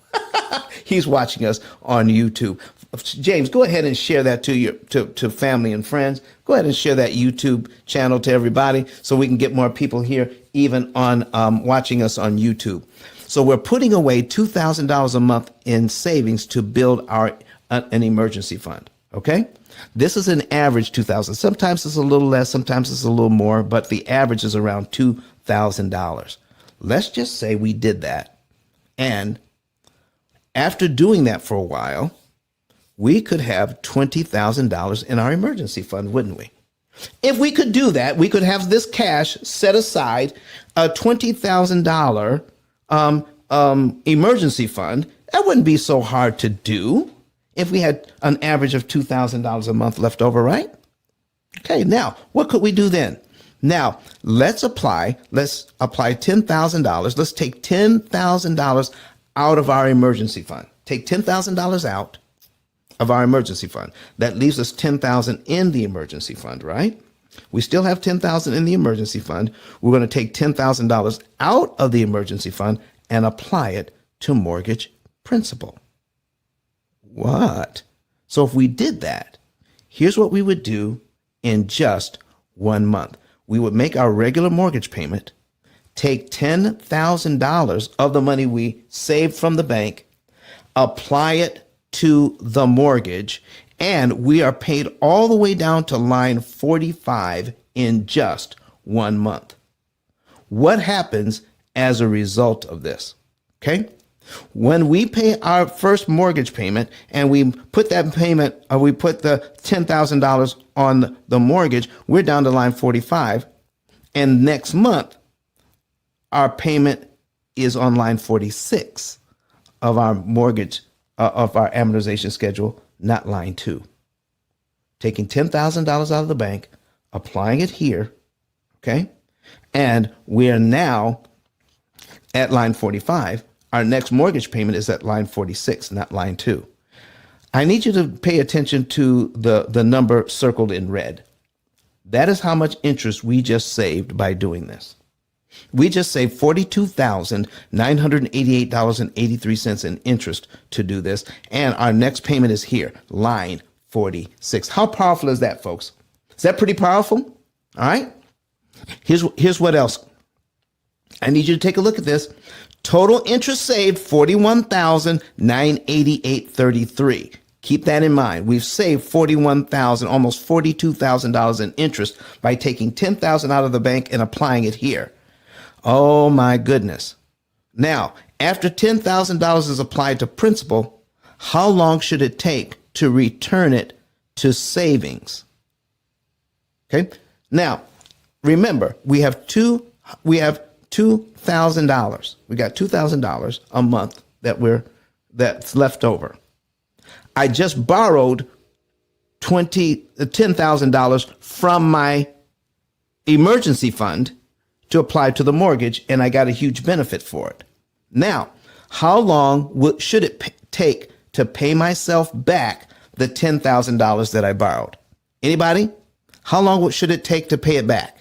He's watching us on YouTube. James, go ahead and share that to family and friends. Go ahead and share that YouTube channel to everybody so we can get more people here, even on watching us on YouTube. So we're putting away $2,000 a month in savings to build an emergency fund. Okay, this is an average $2,000. Sometimes it's a little less, sometimes it's a little more, but the average is around $2,000. Let's just say we did that, and after doing that for a while, we could have $20,000 in our emergency fund, wouldn't we? If we could do that, we could have this cash set aside, a $20,000 emergency fund. That wouldn't be so hard to do if we had an average of $2,000 a month left over, right? Okay, now what could we do then? Now let's apply $10,000. Let's take $10,000 out of our emergency fund. Take $10,000 out of our emergency fund. That leaves us $10,000 in the emergency fund, right? We still have $10,000 in the emergency fund. We're going to take $10,000 out of the emergency fund and apply it to mortgage principal. What? So if we did that, here's what we would do in just 1 month. We would make our regular mortgage payment, take $10,000 of the money we saved from the bank, apply it to the mortgage, and we are paid all the way down to line 45 in just 1 month. What happens as a result of this? Okay. When we pay our first mortgage payment and we put that payment, or we put the $10,000 on the mortgage, we're down to line 45. And next month, our payment is on line 46 of our mortgage, of our amortization schedule, not line 2. Taking $10,000 out of the bank, applying it here, okay? And we are now at line 45. Our next mortgage payment is at line 46, not line 2. I need you to pay attention to the number circled in red. That is how much interest we just saved by doing this. We just saved $42,988.83 in interest to do this. And our next payment is here, line 46. How powerful is that, folks? Is that pretty powerful? All right. Here's what else. I need you to take a look at this. Total interest saved, $41,988.33. Keep that in mind. We've saved $41,000, almost $42,000 in interest by taking $10,000 out of the bank and applying it here. Oh my goodness. Now, after $10,000 is applied to principal, how long should it take to return it to savings? Okay. Now, remember, we have $2,000. We got $2,000 a month that's left over. I just borrowed $10,000 from my emergency fund to apply to the mortgage, and I got a huge benefit for it. Now, how long should it take to pay myself back the $10,000 that I borrowed? Anybody? How long should it take to pay it back?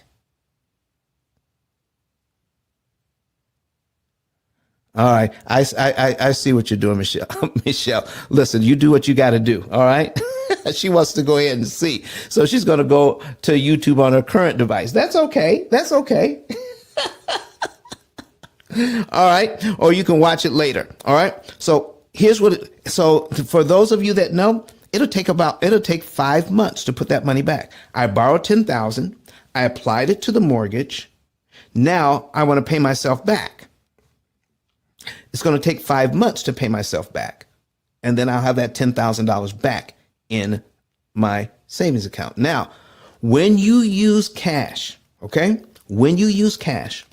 All right. I see what you're doing, Michelle. Michelle, listen, you do what you got to do. All right. She wants to go ahead and see. So she's going to go to YouTube on her current device. That's okay. That's okay. All right. Or you can watch it later. All right. So here's so for those of you that know, it'll take 5 months to put that money back. I borrowed 10,000. I applied it to the mortgage. Now I want to pay myself back. It's going to take 5 months to pay myself back. And then I'll have that $10,000 back in my savings account. Now, when you use cash, okay? When you use cash,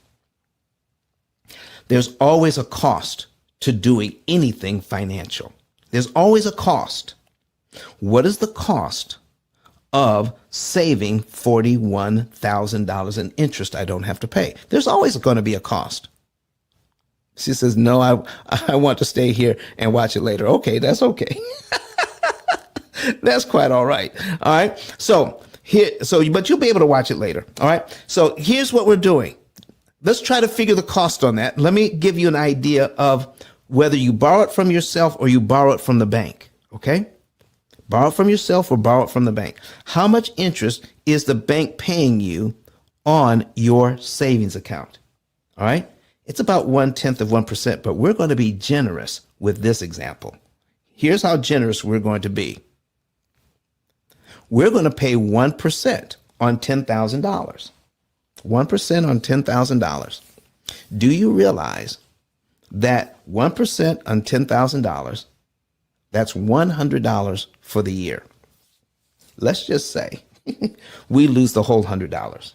there's always a cost to doing anything financial. There's always a cost. What is the cost of saving $41,000 in interest I don't have to pay? There's always going to be a cost. She says, no, I want to stay here and watch it later. Okay, that's okay. That's quite all right. All right. But you'll be able to watch it later. All right. So here's what we're doing. Let's try to figure the cost on that. Let me give you an idea of whether you borrow it from yourself or you borrow it from the bank. Okay. Borrow it from yourself or borrow it from the bank. How much interest is the bank paying you on your savings account? All right. It's about 0.1%, but we're going to be generous with this example. Here's how generous we're going to be. We're going to pay 1% on $10,000. 1% on $10,000. Do you realize that 1% on $10,000, that's $100 for the year? Let's just say we lose the whole $100.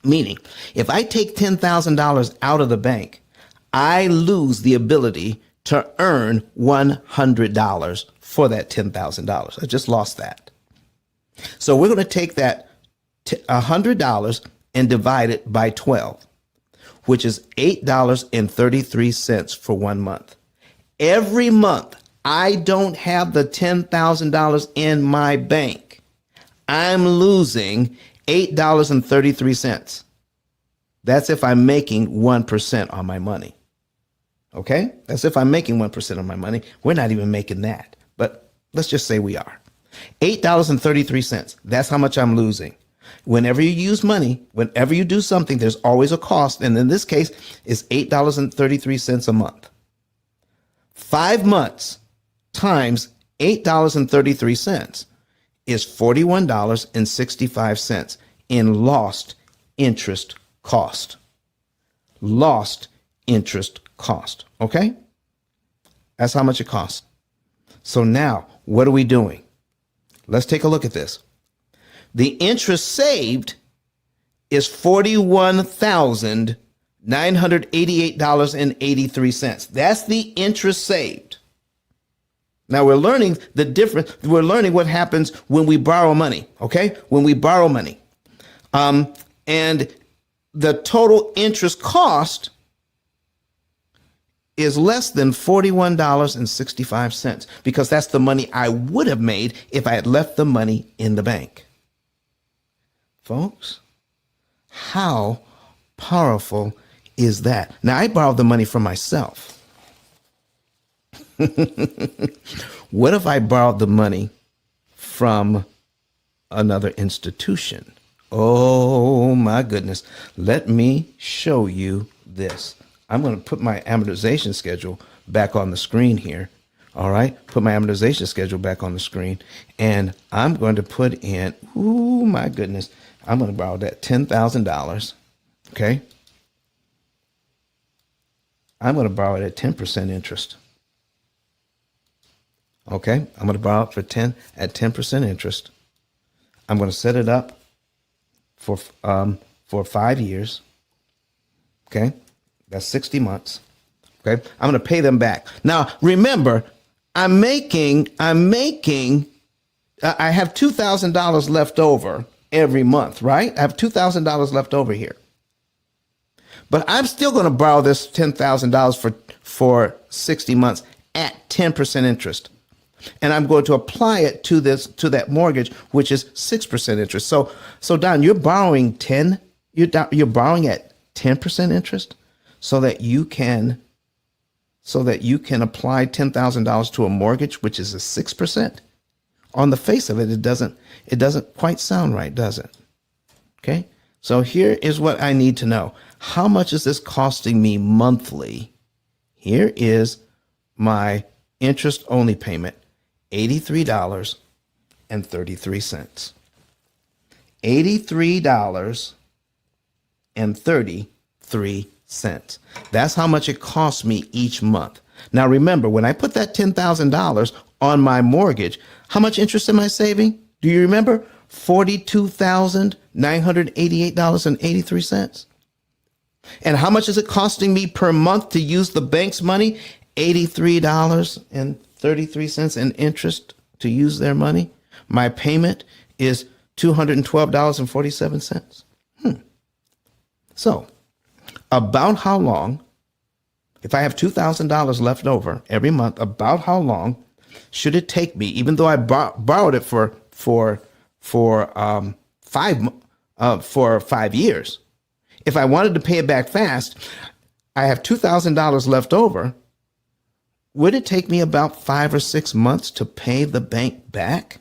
Meaning, if I take $10,000 out of the bank, I lose the ability to earn $100 for that $10,000. I just lost that. So we're going to take that $100 and divide it by 12, which is $8.33 for 1 month. Every month, I don't have the $10,000 in my bank. I'm losing $8.33. That's if I'm making 1% on my money. Okay? That's if I'm making 1% on my money. We're not even making that, but let's just say we are. $8.33. That's how much I'm losing. Whenever you use money, whenever you do something, there's always a cost. And in this case, it's $8.33 a month. 5 months times $8.33 is $41.65 in lost interest cost. Lost interest cost. Okay? That's how much it costs. So now, what are we doing? Let's take a look at this. The interest saved is $41,988.83. That's the interest saved. Now we're learning the difference. We're learning what happens when we borrow money. Okay? When we borrow money. And the total interest cost is less than $41.65 because that's the money I would have made if I had left the money in the bank. Folks, how powerful is that? Now, I borrowed the money from myself. What if I borrowed the money from another institution? Oh, my goodness. Let me show you this. I'm going to put my amortization schedule back on the screen here. All right. Put my amortization schedule back on the screen. And I'm going to put in, oh, my goodness. I'm going to borrow that $10,000. Okay. I'm going to borrow it at 10% interest. Okay. I'm going to borrow it at 10% interest. I'm going to set it up for 5 years. Okay. That's 60 months. Okay. I'm going to pay them back. Now, remember, I have $2,000 left over every month, right? I have $2,000 left over here. But I'm still going to borrow this $10,000 for 60 months at 10% interest. And I'm going to apply it to that mortgage, which is 6% interest. So Don, you're borrowing you're borrowing at 10% interest so that you can apply $10,000 to a mortgage, which is a 6%. On the face of it, it doesn't quite sound right, does it? Okay. So here is what I need to know. How much is this costing me monthly? Here is my interest only payment, $83.33. $83.33. That's how much it costs me each month. Now remember, when I put that $10,000 on my mortgage, how much interest am I saving? Do you remember? $42,988.83. And how much is it costing me per month to use the bank's money? $83.33 in interest to use their money. My payment is $212.47. So, about how long, if I have $2,000 left over every month, about how long should it take me, even though I borrowed it for 5 years? If I wanted to pay it back fast, I have $2,000 left over. Would it take me about 5 or 6 months to pay the bank back?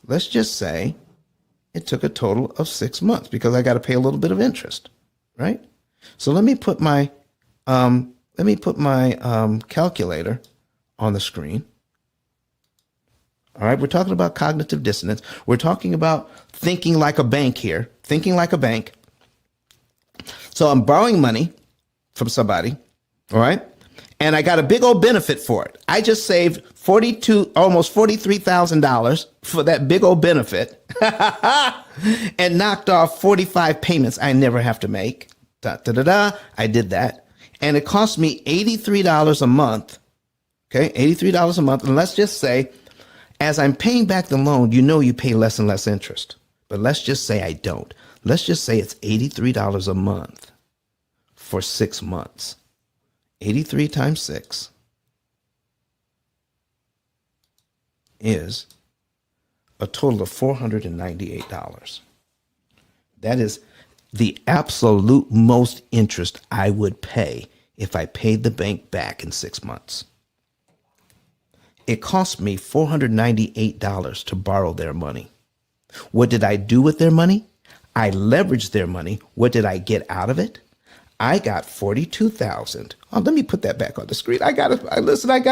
Let's just say it took a total of 6 months because I got to pay a little bit of interest, right? So let me put my calculator on the screen. All right, we're talking about cognitive dissonance. We're talking about thinking like a bank here, thinking like a bank. So I'm borrowing money from somebody, all right? And I got a big old benefit for it. I just saved almost $43,000 for that big old benefit and knocked off 45 payments I never have to make. I did that. And it cost me $83 a month. Okay, $83 a month. And let's just say, as I'm paying back the loan, you pay less and less interest. But let's just say I don't. Let's just say it's $83 a month for 6 months. 83 times 6 is a total of $498. That is the absolute most interest I would pay if I paid the bank back in 6 months. It cost me $498 to borrow their money. What did I do with their money? I leveraged their money. What did I get out of it? I got $42,000. Oh, let me put that back on the screen. I gotta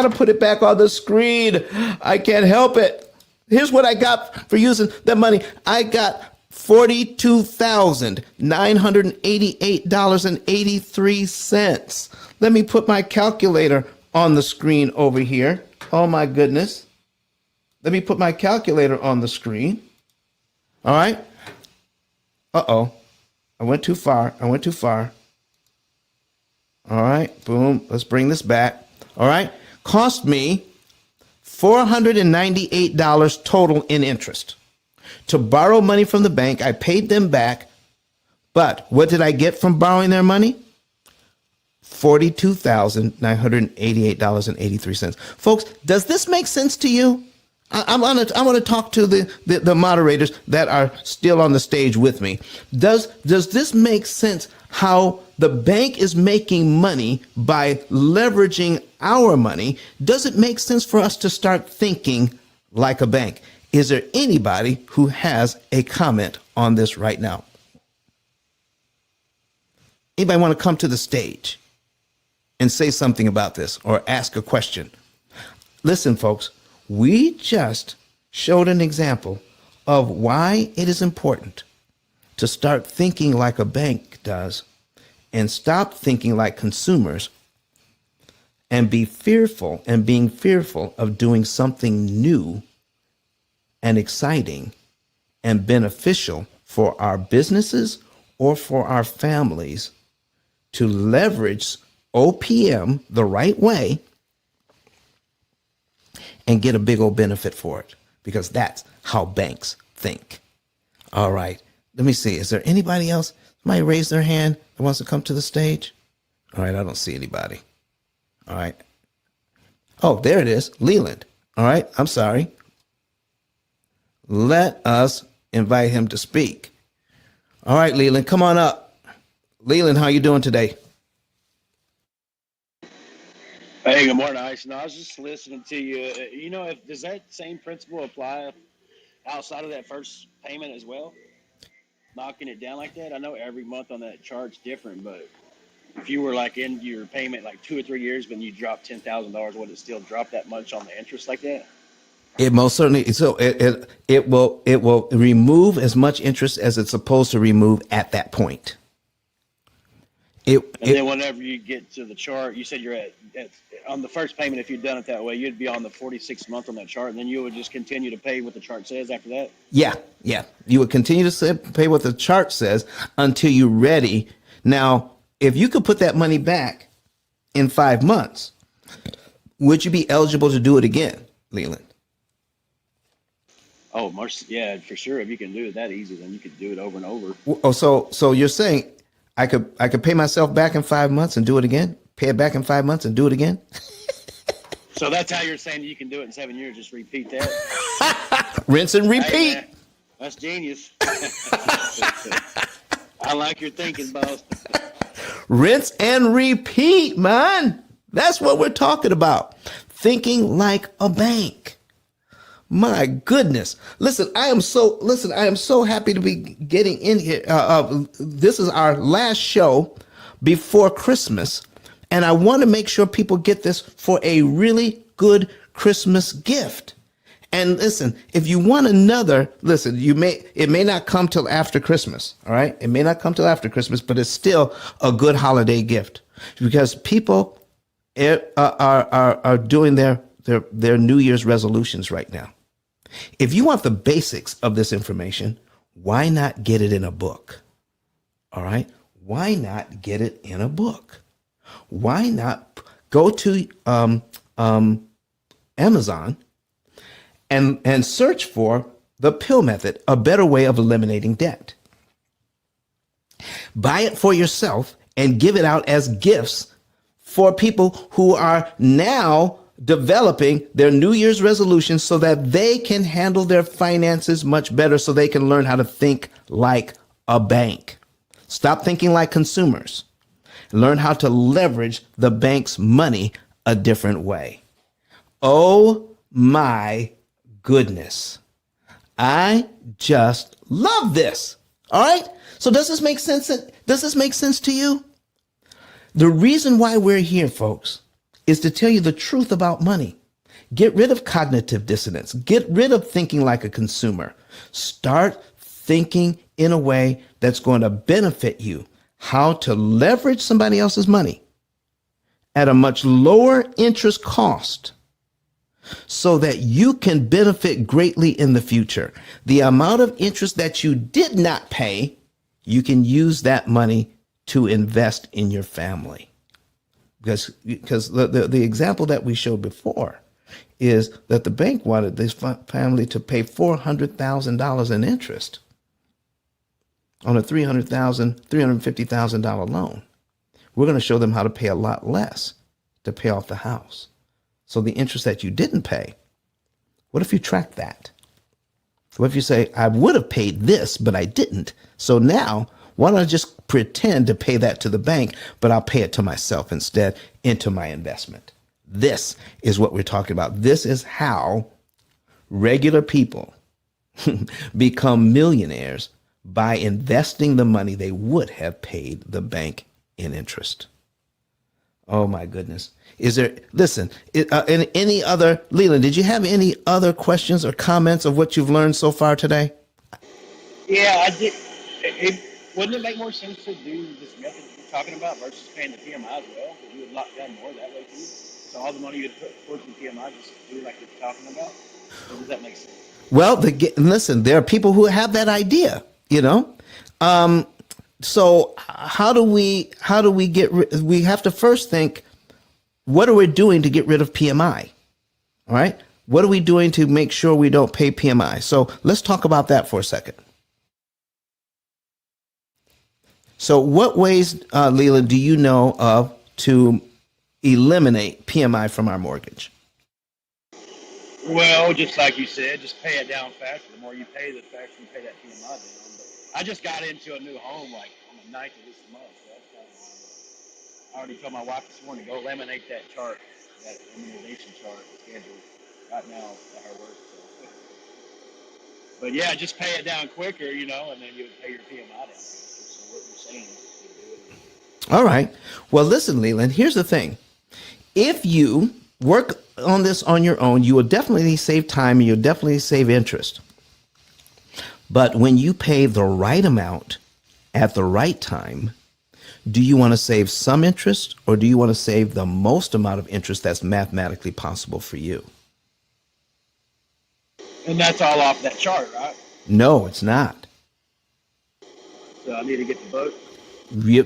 put it back on the screen. I can't help it. Here's what I got for using that money. I got $42,988.83. Let me put my calculator on the screen over here. Oh my goodness. Let me put my calculator on the screen. All right. Uh-oh. I went too far. All right, boom. Let's bring this back. All right. Cost me $498 total in interest. To borrow money from the bank, I paid them back. But what did I get from borrowing their money? $42,988.83. Folks, does this make sense to you? I want to talk to the moderators that are still on the stage with me. Does this make sense how the bank is making money by leveraging our money? Does it make sense for us to start thinking like a bank? Is there anybody who has a comment on this right now? Anybody want to come to the stage and say something about this or ask a question? Listen, folks. We just showed an example of why it is important to start thinking like a bank does and stop thinking like consumers and being fearful of doing something new and exciting and beneficial for our businesses or for our families to leverage OPM the right way and get a big old benefit for it, because that's how banks think. All right. Let me see. Is there anybody else? Somebody raise their hand that wants to come to the stage? All right. I don't see anybody. All right. Oh, there it is. Leland. All right. I'm sorry. Let us invite him to speak. All right, Leland, come on up. Leland, how you doing today? Hey, good morning, Ice. No, I was just listening to you. If does that same principle apply outside of that first payment as well? Knocking it down like that. I know every month on that chart's different, but if you were like in your payment like 2 or 3 years, but you dropped $10,000, would it still drop that much on the interest like that? It most certainly so it will remove as much interest as it's supposed to remove at that point. It And then it whenever you get to the chart, you said you're at on the first payment. If you'd done it that way, you'd be on the 46 month on that chart, and then you would just continue to pay what the chart says after that. Yeah, yeah. You would continue to pay what the chart says until you're ready. Now, if you could put that money back in 5 months, would you be eligible to do it again, Leland? Oh, yeah, for sure. If you can do it that easy, then you could do it over and over. Oh, so you're saying I could pay myself back in 5 months and do it again? Pay it back in 5 months and do it again? So that's how you're saying you can do it in 7 years. Just repeat that. Rinse and Hey, repeat. man, that's genius. I like your thinking, boss. Rinse and repeat, man. That's what we're talking about. Thinking like a bank. My goodness. I am so happy to be getting in here. This is our last show before Christmas. And I want to make sure people get this for a really good Christmas gift. And listen, if you want another, it may not come till after Christmas. All right. It may not come till after Christmas, but it's still a good holiday gift because people are doing their New Year's resolutions right now. If you want the basics of this information, why not get it in a book? All right. Why not get it in a book? Why not go to Amazon and search for the P.I.L.L method, a better way of eliminating debt. Buy it for yourself and give it out as gifts for people who are now developing their New Year's resolutions so that they can handle their finances much better, so they can learn how to think like a bank. Stop thinking like consumers. Learn how to leverage the bank's money a different way. Oh my goodness. I just love this. All right. So does this make sense? Does this make sense to you? The reason why we're here, folks, is to tell you the truth about money. Get rid of cognitive dissonance. Get rid of thinking like a consumer. Start thinking in a way that's going to benefit you. How to leverage somebody else's money at a much lower interest cost so that you can benefit greatly in the future. The amount of interest that you did not pay, you can use that money to invest in your family. Because the example that we showed before is that the bank wanted this family to pay $400,000 in interest on a $350,000 loan. We're going to show them how to pay a lot less to pay off the house. So the interest that you didn't pay, what if you track that? What if you say, I would have paid this, but I didn't. So now, why don't I just pretend to pay that to the bank, but I'll pay it to myself instead into my investment? This is what we're talking about. This is how regular people become millionaires, by investing the money they would have paid the bank in interest. Oh my goodness. Is there, any other, Leland, did you have any other questions or comments of what you've learned so far today? Yeah, I did. Wouldn't it make more sense to do this method that you're talking about versus paying the PMI as well? Because you would lock down more that way too. So all the money you'd put towards the PMI, just do like you're talking about. Or does that make sense? Well, listen, there are people who have that idea, you know? So how do we we have to first think, what are we doing to get rid of PMI? All right. What are we doing to make sure we don't pay PMI? So let's talk about that for a second. So what ways, Leland, do you know of to eliminate PMI from our mortgage? Well, just like you said, just pay it down faster. The more you pay, the faster you pay that PMI down. But I just got into a new home like on the 9th of this month. So that's kind of why I already told my wife this morning to go eliminate that chart. that immunization chart schedule right now at her work. So. But yeah, just pay it down quicker, and then you would pay your PMI down faster. So what you're saying is to do it. All right. Well, listen, Leland, here's the thing. If you work on this on your own, you will definitely save time and you'll definitely save interest. But when you pay the right amount at the right time, do you want to save some interest or do you want to save the most amount of interest that's mathematically possible for you? And that's all off that chart, right? No, it's not. So I need to get the book.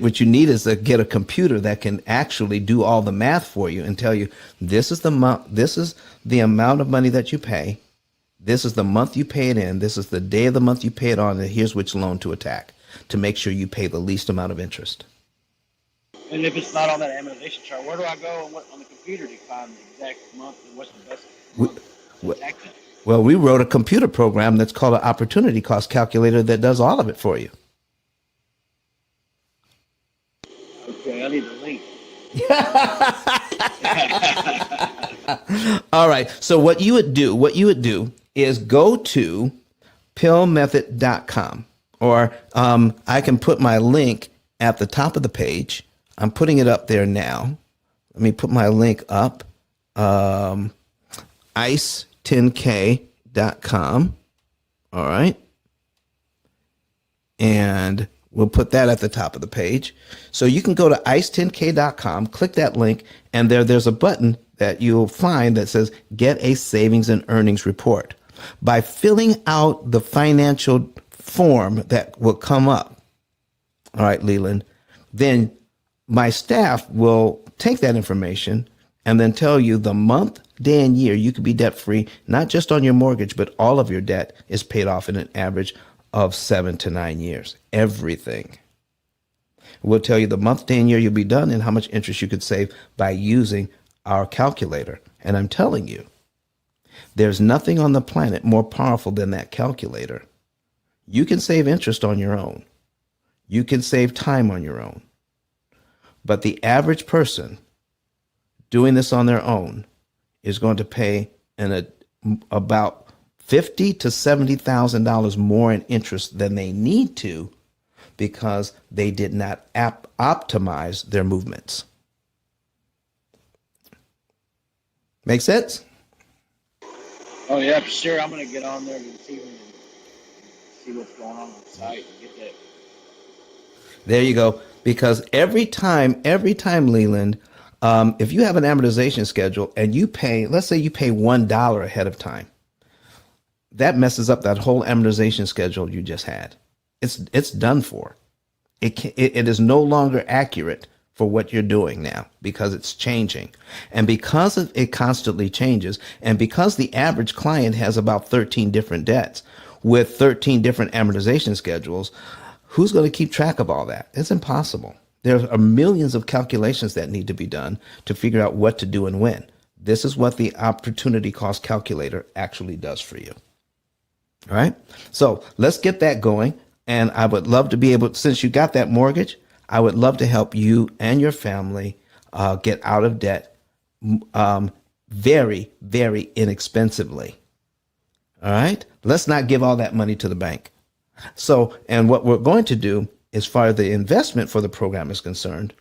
What you need is to get a computer that can actually do all the math for you and tell you this is the amount of money that you pay. This is the month you pay it in. This is the day of the month you pay it on, and here's which loan to attack to make sure you pay the least amount of interest. And if it's not on that amortization chart, where do I go on the computer to find the exact month and what's the best month to attack that? Well, we wrote a computer program that's called an opportunity cost calculator that does all of it for you. Okay, I need the link. All right. So what you would do is go to pillmethod.com, or I can put my link at the top of the page. I'm putting it up there now. Let me put my link up. ice10k.com. All right. And we'll put that at the top of the page. So you can go to ice10k.com, click that link, and there's a button that you'll find that says Get a Savings and Earnings Report. By filling out the financial form that will come up, all right, Leland, then my staff will take that information and then tell you the month, day, and year you could be debt free, not just on your mortgage, but all of your debt is paid off in an average of 7 to 9 years. Everything. We'll tell you the month, day, and year you'll be done and how much interest you could save by using our calculator. And I'm telling you, there's nothing on the planet more powerful than that calculator. You can save interest on your own. You can save time on your own. But the average person doing this on their own is going to pay about $50,000 to $70,000 more in interest than they need to because they did not optimize their movements. Make sense? Oh yeah, for sure. I'm gonna get on there this evening and see what's going on the site and get that. There you go. Because every time, Leland, if you have an amortization schedule and you pay, let's say you pay $1 ahead of time, that messes up that whole amortization schedule you just had. It's done for. It is no longer accurate for what you're doing now because it's changing. And because it constantly changes, and because the average client has about 13 different debts with 13 different amortization schedules, who's going to keep track of all that? It's impossible. There are millions of calculations that need to be done to figure out what to do and when. This is what the opportunity cost calculator actually does for you. All right. So let's get that going. And I would love to be able, since you got that mortgage, I would love to help you and your family get out of debt very, very inexpensively. All right. Let's not give all that money to the bank. So, and what we're going to do as far as the investment for the program is concerned,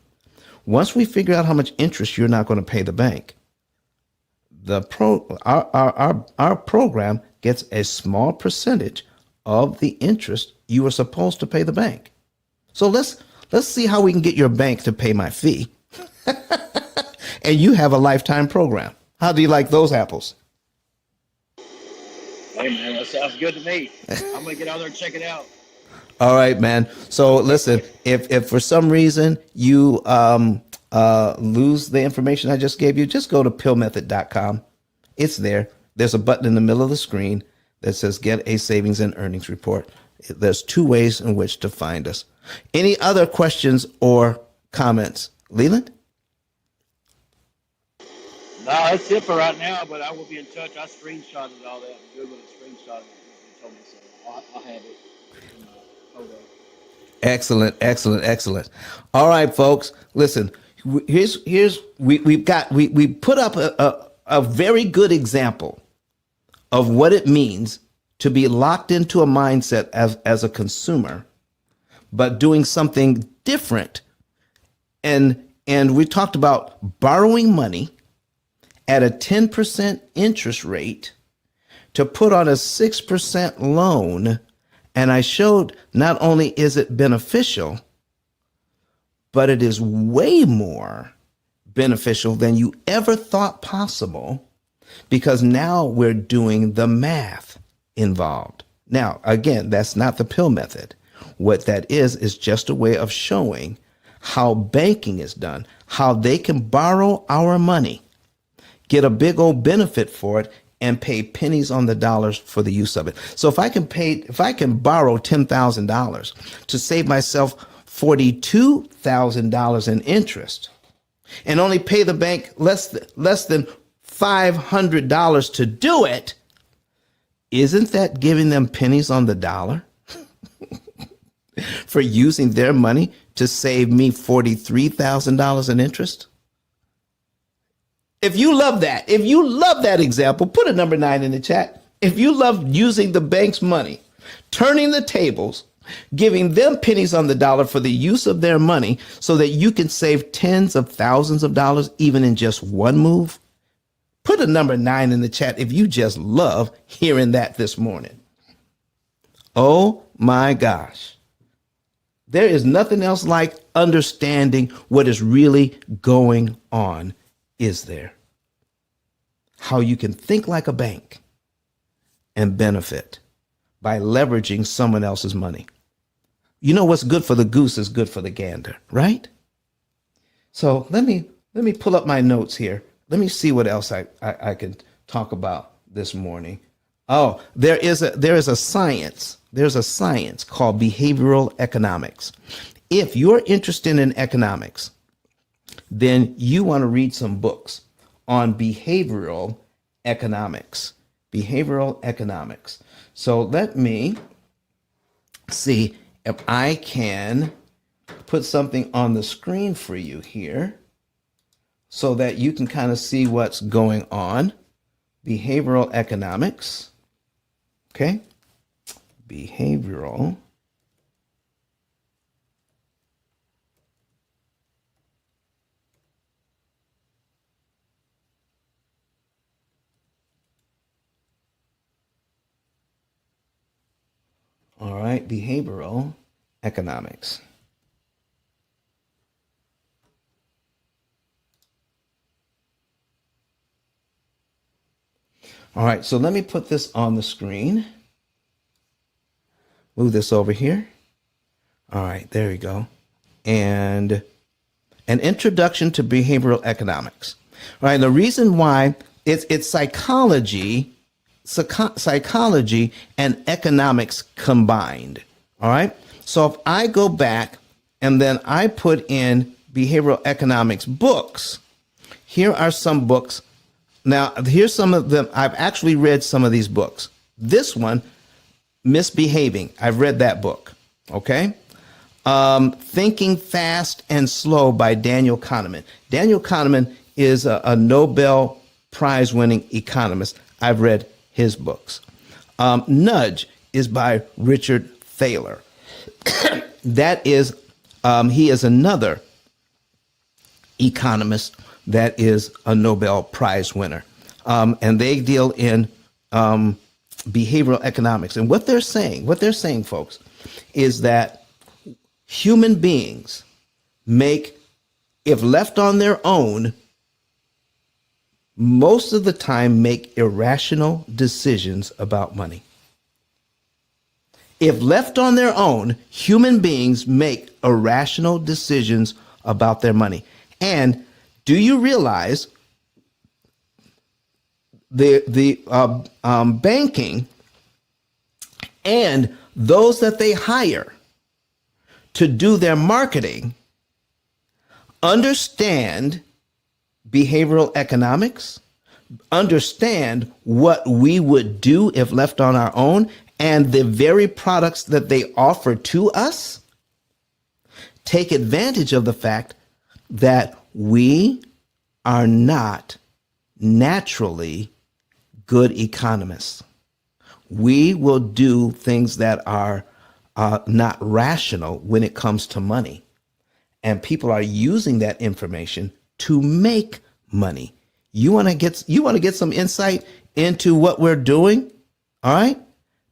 once we figure out how much interest you're not going to pay the bank, our program gets a small percentage of the interest you were supposed to pay the bank. So let's see how we can get your bank to pay my fee. And you have a lifetime program. How do you like those apples? Hey man, that sounds good to me. I'm gonna get out there and check it out. All right, man. So listen, if for some reason you lose the information I just gave you, just go to pillmethod.com. It's there. There's a button in the middle of the screen that says Get a Savings and Earnings Report. There's 2 ways in which to find us. Any other questions or comments? Leland? No, that's it for right now, but I will be in touch. I screenshotted all that and Googled and screenshotted what you told me, so I'll have it in my photo. Excellent, excellent, excellent. All right, folks, listen, We put up a very good example of what it means to be locked into a mindset as a consumer, but doing something different. And we talked about borrowing money at a 10% interest rate to put on a 6% loan. And I showed not only is it beneficial, but it is way more beneficial than you ever thought possible, because now we're doing the math involved. Now, again, that's not the P.I.L.L method. What that is just a way of showing how banking is done, how they can borrow our money, get a big old benefit for it, and pay pennies on the dollars for the use of it. So if I can borrow $10,000 to save myself $42,000 in interest and only pay the bank less than $500 to do it, isn't that giving them pennies on the dollar for using their money to save me $43,000 in interest? If you love that example, put a number 9 in the chat. If you love using the bank's money, turning the tables, giving them pennies on the dollar for the use of their money so that you can save tens of thousands of dollars even in just one move, put a number 9 in the chat if you just love hearing that this morning. Oh my gosh. There is nothing else like understanding what is really going on, is there? How you can think like a bank and benefit by leveraging someone else's money. You know, what's good for the goose is good for the gander, right? So let me pull up my notes here. Let me see what else I can talk about this morning. Oh, there is a science. There's a science called behavioral economics. If you're interested in economics, then you want to read some books on behavioral economics. Behavioral economics. So let me see if I can put something on the screen for you here so that you can kind of see what's going on. Behavioral economics. Okay. Behavioral. All right, behavioral economics. All right, so let me put this on the screen. Move this over here. All right, there we go. And an introduction to behavioral economics. All right, the reason why it's psychology and economics combined. All right. So if I go back and then I put in behavioral economics books, here are some books. Now, here's some of them. I've actually read some of these books. This one, Misbehaving, I've read that book. Okay. Thinking Fast and Slow by Daniel Kahneman. Daniel Kahneman is a Nobel Prize winning economist. I've read his books. Nudge is by Richard Thaler. That is, he is another economist that is a Nobel Prize winner. And they deal in behavioral economics. And what they're saying, folks, is that human beings make, if left on their own, most of the time make irrational decisions about money. If left on their own, human beings make irrational decisions about their money. And do you realize the banking and those that they hire to do their marketing understand behavioral economics, understand what we would do if left on our own, and the very products that they offer to us take advantage of the fact that We are not naturally good economists. We will do things that are not rational when it comes to money. And people are using that information to make money. You want to get some insight into what we're doing? All right?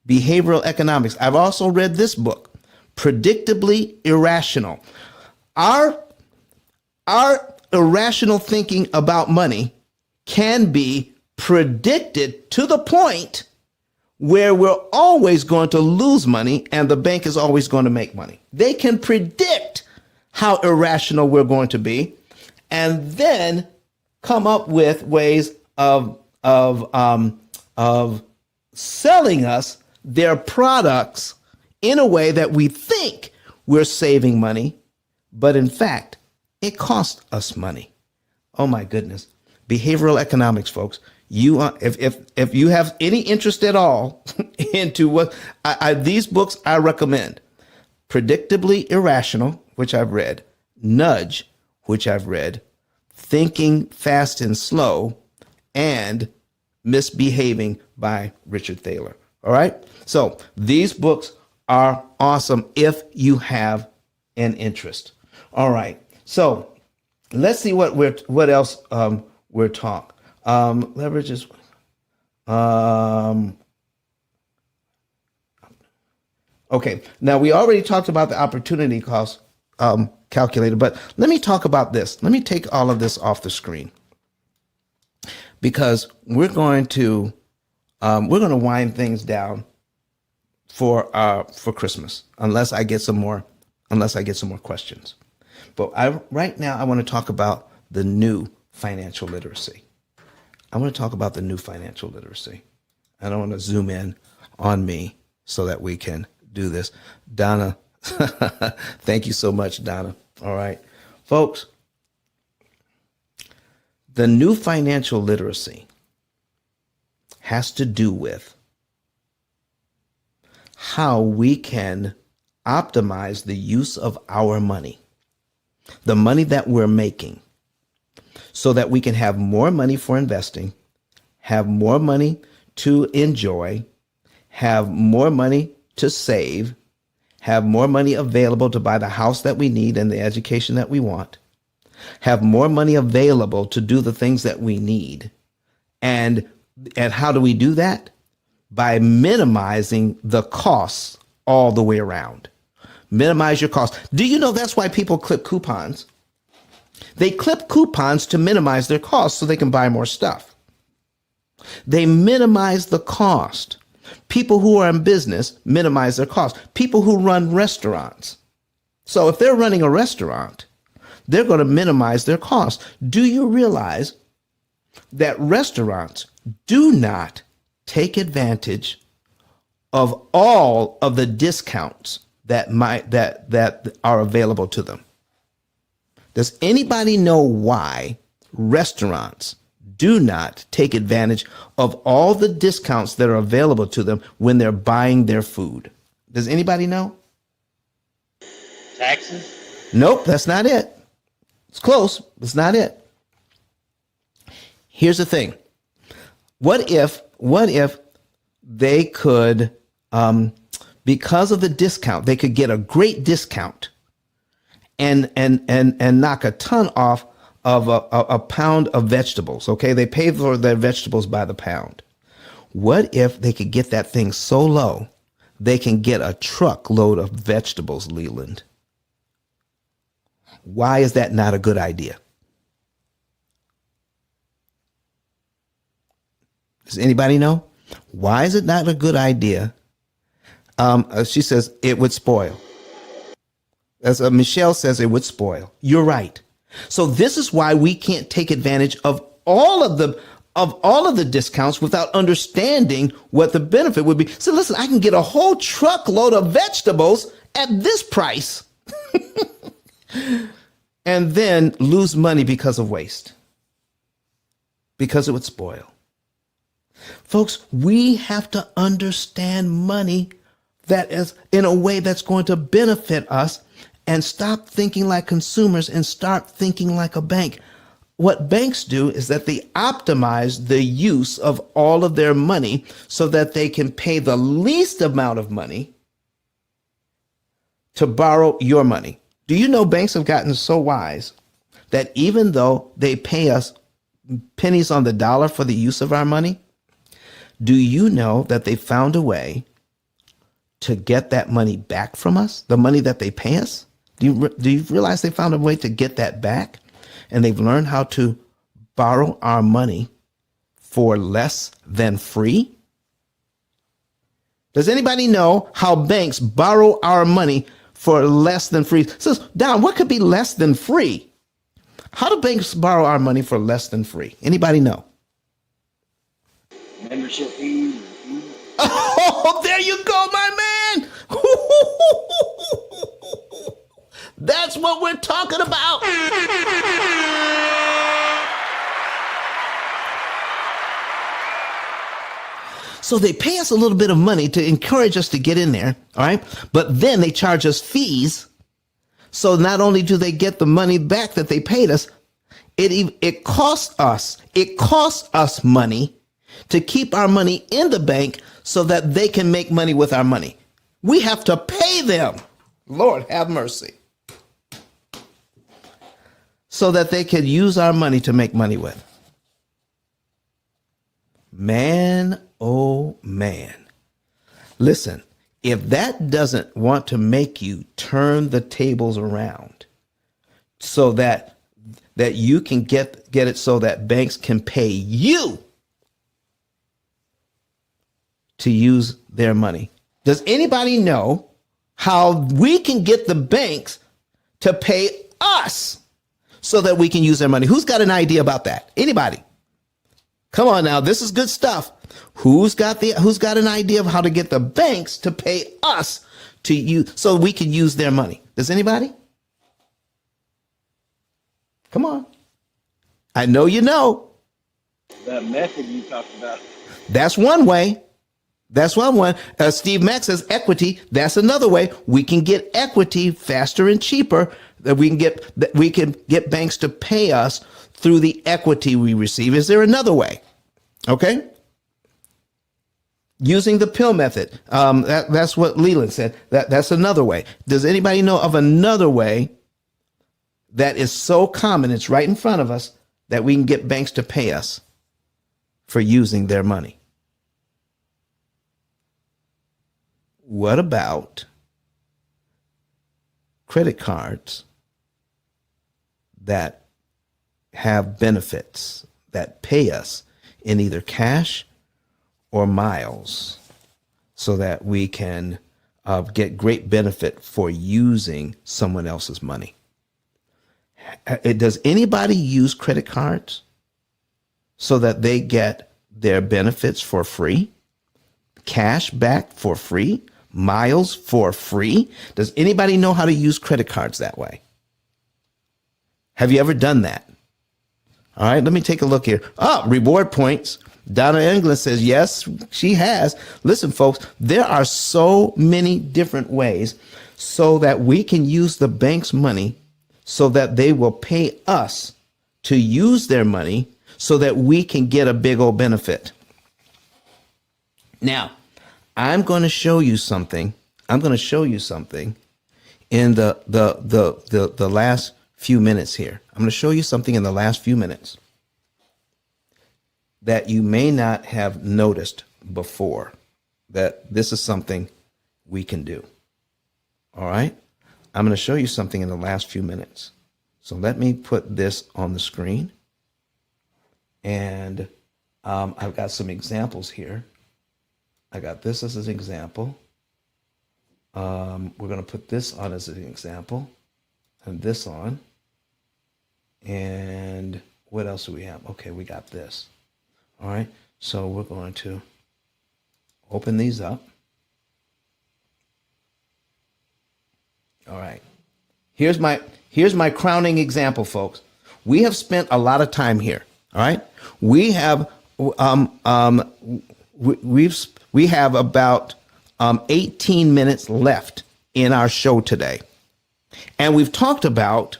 Behavioral economics. I've also read this book, Predictably Irrational. Our irrational thinking about money can be predicted to the point where we're always going to lose money and the bank is always going to make money. They can predict how irrational we're going to be and then come up with ways of selling us their products in a way that we think we're saving money, but in fact, it costs us money. Oh my goodness. Behavioral economics, folks. You if you have any interest at all into what these books I recommend. Predictably Irrational, which I've read, Nudge, which I've read, Thinking Fast and Slow, and Misbehaving by Richard Thaler. All right? So these books are awesome if you have an interest. All right. So let's see what else we're talking. Leverages. Okay. Now we already talked about the opportunity cost calculator, but let me talk about this. Let me take all of this off the screen because we're going to wind things down for Christmas unless I get some more questions. But right now I want to talk about the new financial literacy. I want to talk about the new financial literacy. I don't want to zoom in on me so that we can do this. Donna, thank you so much, Donna. All right, folks, the new financial literacy has to do with how we can optimize the use of our money, the money that we're making, so that we can have more money for investing, have more money to enjoy, have more money to save, have more money available to buy the house that we need and the education that we want, have more money available to do the things that we need. And how do we do that? By minimizing the costs all the way around. Minimize your costs. Do you know that's why people clip coupons? They clip coupons to minimize their costs so they can buy more stuff. They minimize the cost. People who are in business minimize their costs. People who run restaurants. So if they're running a restaurant, they're going to minimize their costs. Do you realize that restaurants do not take advantage of all of the discounts that are available to them? Does anybody know why restaurants do not take advantage of all the discounts that are available to them when they're buying their food? Does anybody know? Taxes? Nope, that's not it. It's close. It's not it. Here's the thing. What if they could, because of the discount, they could get a great discount and knock a ton off of a pound of vegetables. Okay, they pay for their vegetables by the pound. What if they could get that thing so low they can get a truckload of vegetables, Leland? Why is that not a good idea? Does anybody know? Why is it not a good idea? She says it would spoil. As Michelle says, it would spoil. You're right. So this is why we can't take advantage of all of the discounts without understanding what the benefit would be. So listen, I can get a whole truckload of vegetables at this price and then lose money because of waste, because it would spoil. Folks, we have to understand money that is in a way that's going to benefit us and stop thinking like consumers and start thinking like a bank. What banks do is that they optimize the use of all of their money so that they can pay the least amount of money to borrow your money. Do you know banks have gotten so wise that even though they pay us pennies on the dollar for the use of our money, do you know that they found a way to get that money back from us, the money that they pay us? Do you realize they found a way to get that back? And they've learned how to borrow our money for less than free? Does anybody know how banks borrow our money for less than free? So, Don, what could be less than free? How do banks borrow our money for less than free? Anybody know? Membership fees. Oh, there you go, my man. That's what we're talking about. So they pay us a little bit of money to encourage us to get in there, all right? But then they charge us fees. So not only do they get the money back that they paid us, it costs us money to keep our money in the bank so that they can make money with our money. We have to pay them. Lord have mercy. So that they can use our money to make money with. Man, oh man. Listen, if that doesn't want to make you turn the tables around so that you can get it so that banks can pay you to use their money. Does anybody know how we can get the banks to pay us so that we can use their money? Who's got an idea about that? Anybody? Come on now, this is good stuff. Who's got an idea of how to get the banks to pay us to use so we can use their money? Does anybody? Come on. I know you know. That method you talked about. That's one way. That's one way. Steve Mack says equity. That's another way. We can get equity faster and cheaper. That we can get banks to pay us through the equity we receive. Is there another way? Okay. Using the P.I.L.L method. That's what Leland said. That's another way. Does anybody know of another way that is so common, it's right in front of us, that we can get banks to pay us for using their money? What about credit cards that have benefits that pay us in either cash or miles so that we can get great benefit for using someone else's money? Does anybody use credit cards so that they get their benefits for free? Cash back for free? Miles for free? Does anybody know how to use credit cards that way? Have you ever done that? All right, let me take a look here. Reward points. Donna England says, yes, she has. Listen, folks, there are so many different ways so that we can use the bank's money so that they will pay us to use their money so that we can get a big old benefit. Now, I'm going to show you something. I'm going to show you something in the last few minutes here. I'm going to show you something in the last few minutes that you may not have noticed before, that this is something we can do. All right? I'm going to show you something in the last few minutes. So let me put this on the screen. And I've got some examples here. I got this as an example. We're going to put this on as an example, and this on. And what else do we have? Okay, we got this. All right, so we're going to open these up. All right, here's my crowning example, folks. We have spent a lot of time here. All right, we have we have about 18 minutes left in our show today. And we've talked about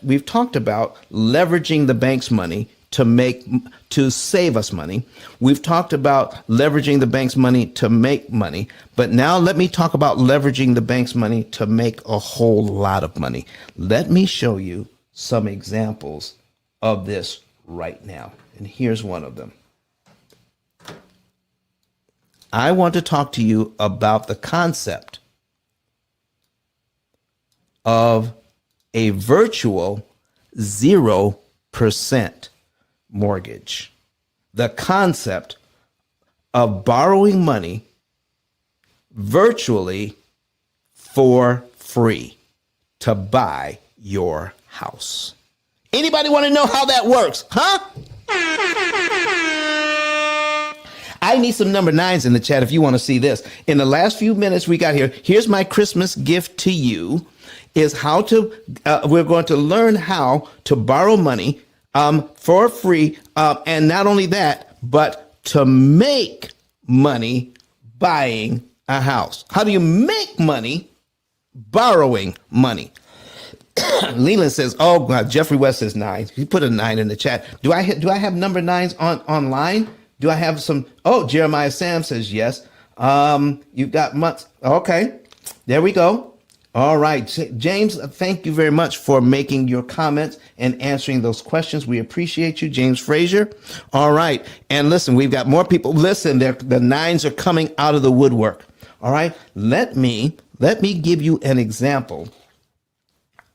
leveraging the bank's money to save us money. We've talked about leveraging the bank's money to make money. But now let me talk about leveraging the bank's money to make a whole lot of money. Let me show you some examples of this right now. And here's one of them. I want to talk to you about the concept of a virtual 0% mortgage. The concept of borrowing money virtually for free to buy your house. Anybody want to know how that works? Huh? I need some number 9s in the chat if you want to see this. In the last few minutes we got here, here's my Christmas gift to you, is we're going to learn how to borrow money for free. And not only that, but to make money buying a house. How do you make money borrowing money? Leland says, "Oh God." Jeffrey West says 9. He put a 9 in the chat. Do I have number 9s online? Do I have some? Oh, Jeremiah Sam says yes. You've got months. Okay, there we go. All right, James, thank you very much for making your comments and answering those questions. We appreciate you, James Frazier. All right, and listen, we've got more people. Listen, the 9s are coming out of the woodwork. All right, let me give you an example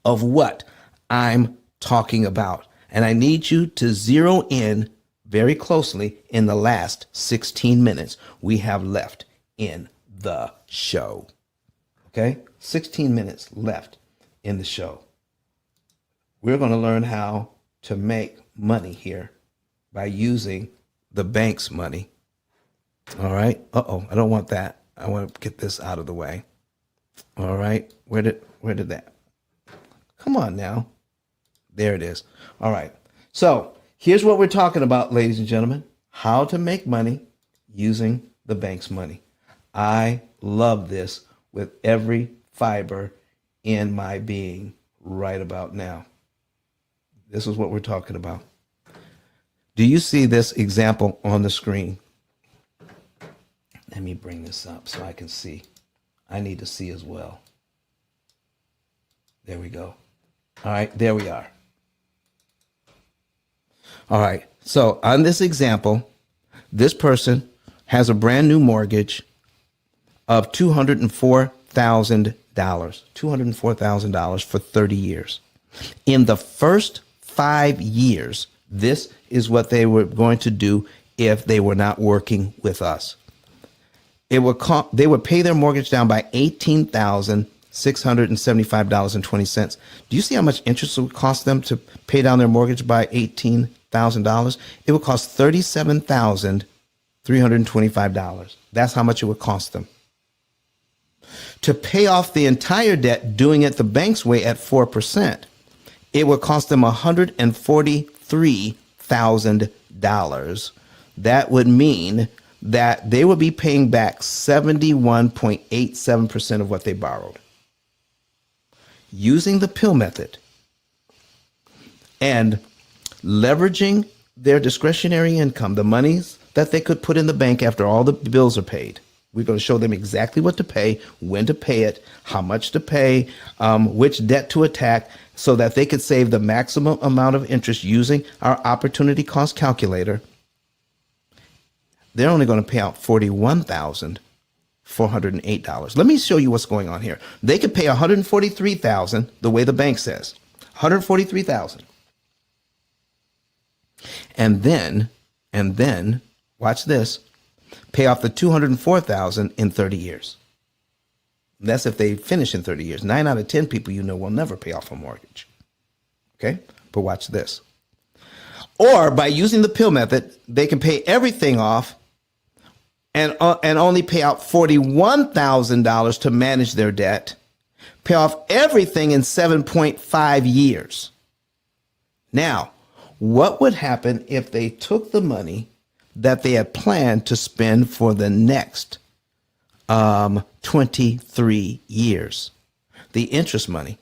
of what I'm talking about. And I need you to zero in very closely in the last 16 minutes we have left in the show. Okay? 16 minutes left in the show. We're going to learn how to make money here by using the bank's money. All right? I don't want that. I want to get this out of the way. All right? Where did that? Come on now. There it is. All right. So here's what we're talking about, ladies and gentlemen. How to make money using the bank's money. I love this with every fiber in my being right about now. This is what we're talking about. Do you see this example on the screen? Let me bring this up so I can see. I need to see as well. There we go. All right, there we are. All right, so on this example, this person has a brand new mortgage of $204,000, $204,000 for 30 years. In the first 5 years, this is what they were going to do if they were not working with us. They would pay their mortgage down by $18,675.20. Do you see how much interest it would cost them to pay down their mortgage by $18,000? It would cost $37,325. That's how much it would cost them. To pay off the entire debt, doing it the bank's way at 4%, it would cost them $143,000. That would mean that they would be paying back 71.87% of what they borrowed. Using the P.I.L.L method and leveraging their discretionary income, the monies that they could put in the bank after all the bills are paid. We're going to show them exactly what to pay, when to pay it, how much to pay, which debt to attack, so that they could save the maximum amount of interest using our opportunity cost calculator. They're only going to pay out $41,408. Let me show you what's going on here. They could pay $143,000 the way the bank says. $143,000. And then watch this. Pay off the $204,000 in 30 years. That's if they finish in 30 years. 9 out of 10 people will never pay off a mortgage. Okay? But watch this. Or by using the P.I.L.L method, they can pay everything off and only pay out $41,000 to manage their debt, pay off everything in 7.5 years. Now, what would happen if they took the money that they had planned to spend for the next 23 years? The interest money.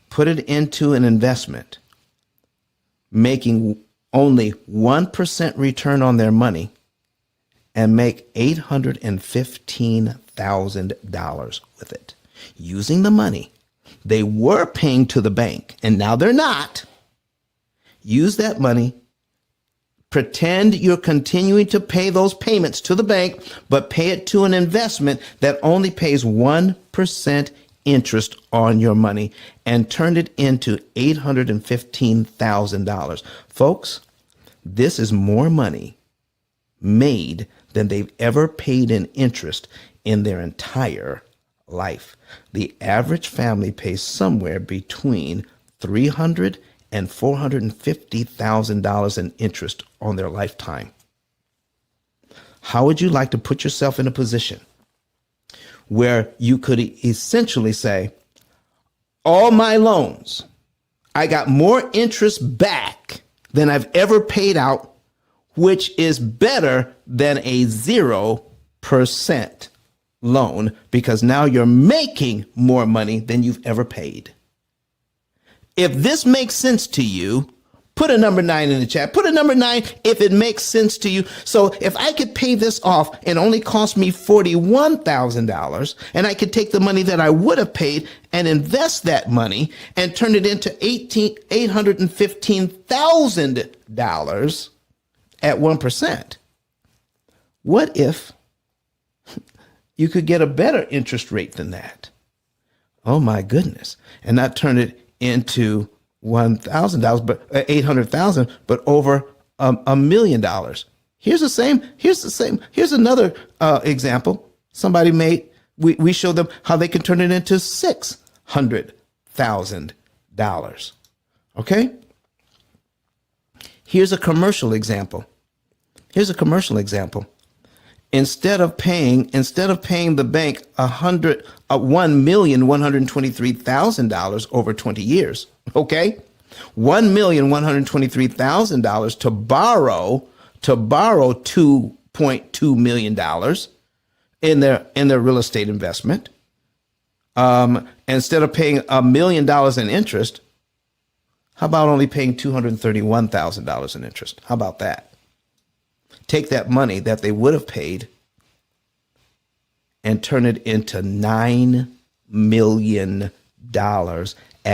put it into an investment, making only 1% return on their money, and make $815,000 with it. Using the money they were paying to the bank, and now they're not. Use that money. Pretend you're continuing to pay those payments to the bank, but pay it to an investment that only pays 1% interest on your money, and turn it into $815,000. Folks, this is more money made than they've ever paid in interest in their entire life. The average family pays somewhere between $300,000 and $450,000 in interest on their lifetime. How would you like to put yourself in a position where you could essentially say, all my loans, I got more interest back than I've ever paid out, which is better than a 0% loan, because now you're making more money than you've ever paid. If this makes sense to you, put a number 9 in the chat. Put a number 9 if it makes sense to you. So if I could pay this off and only cost me $41,000, and I could take the money that I would have paid and invest that money and turn it into $815,000 at 1%. What if you could get a better interest rate than that? Oh my goodness. And not turn it into $1,000, but 800,000, but over $1 million. Here's another example. Somebody made, we showed them how they can turn it into $600,000. Okay. Here's a commercial example. Instead of paying the bank $1,123,000 over 20 years, okay, $1,123,000 to borrow $2.2 million in their real estate investment. Instead of paying $1 million in interest, how about only paying $231,000 in interest? How about that? Take that money that they would have paid and turn it into $9 million at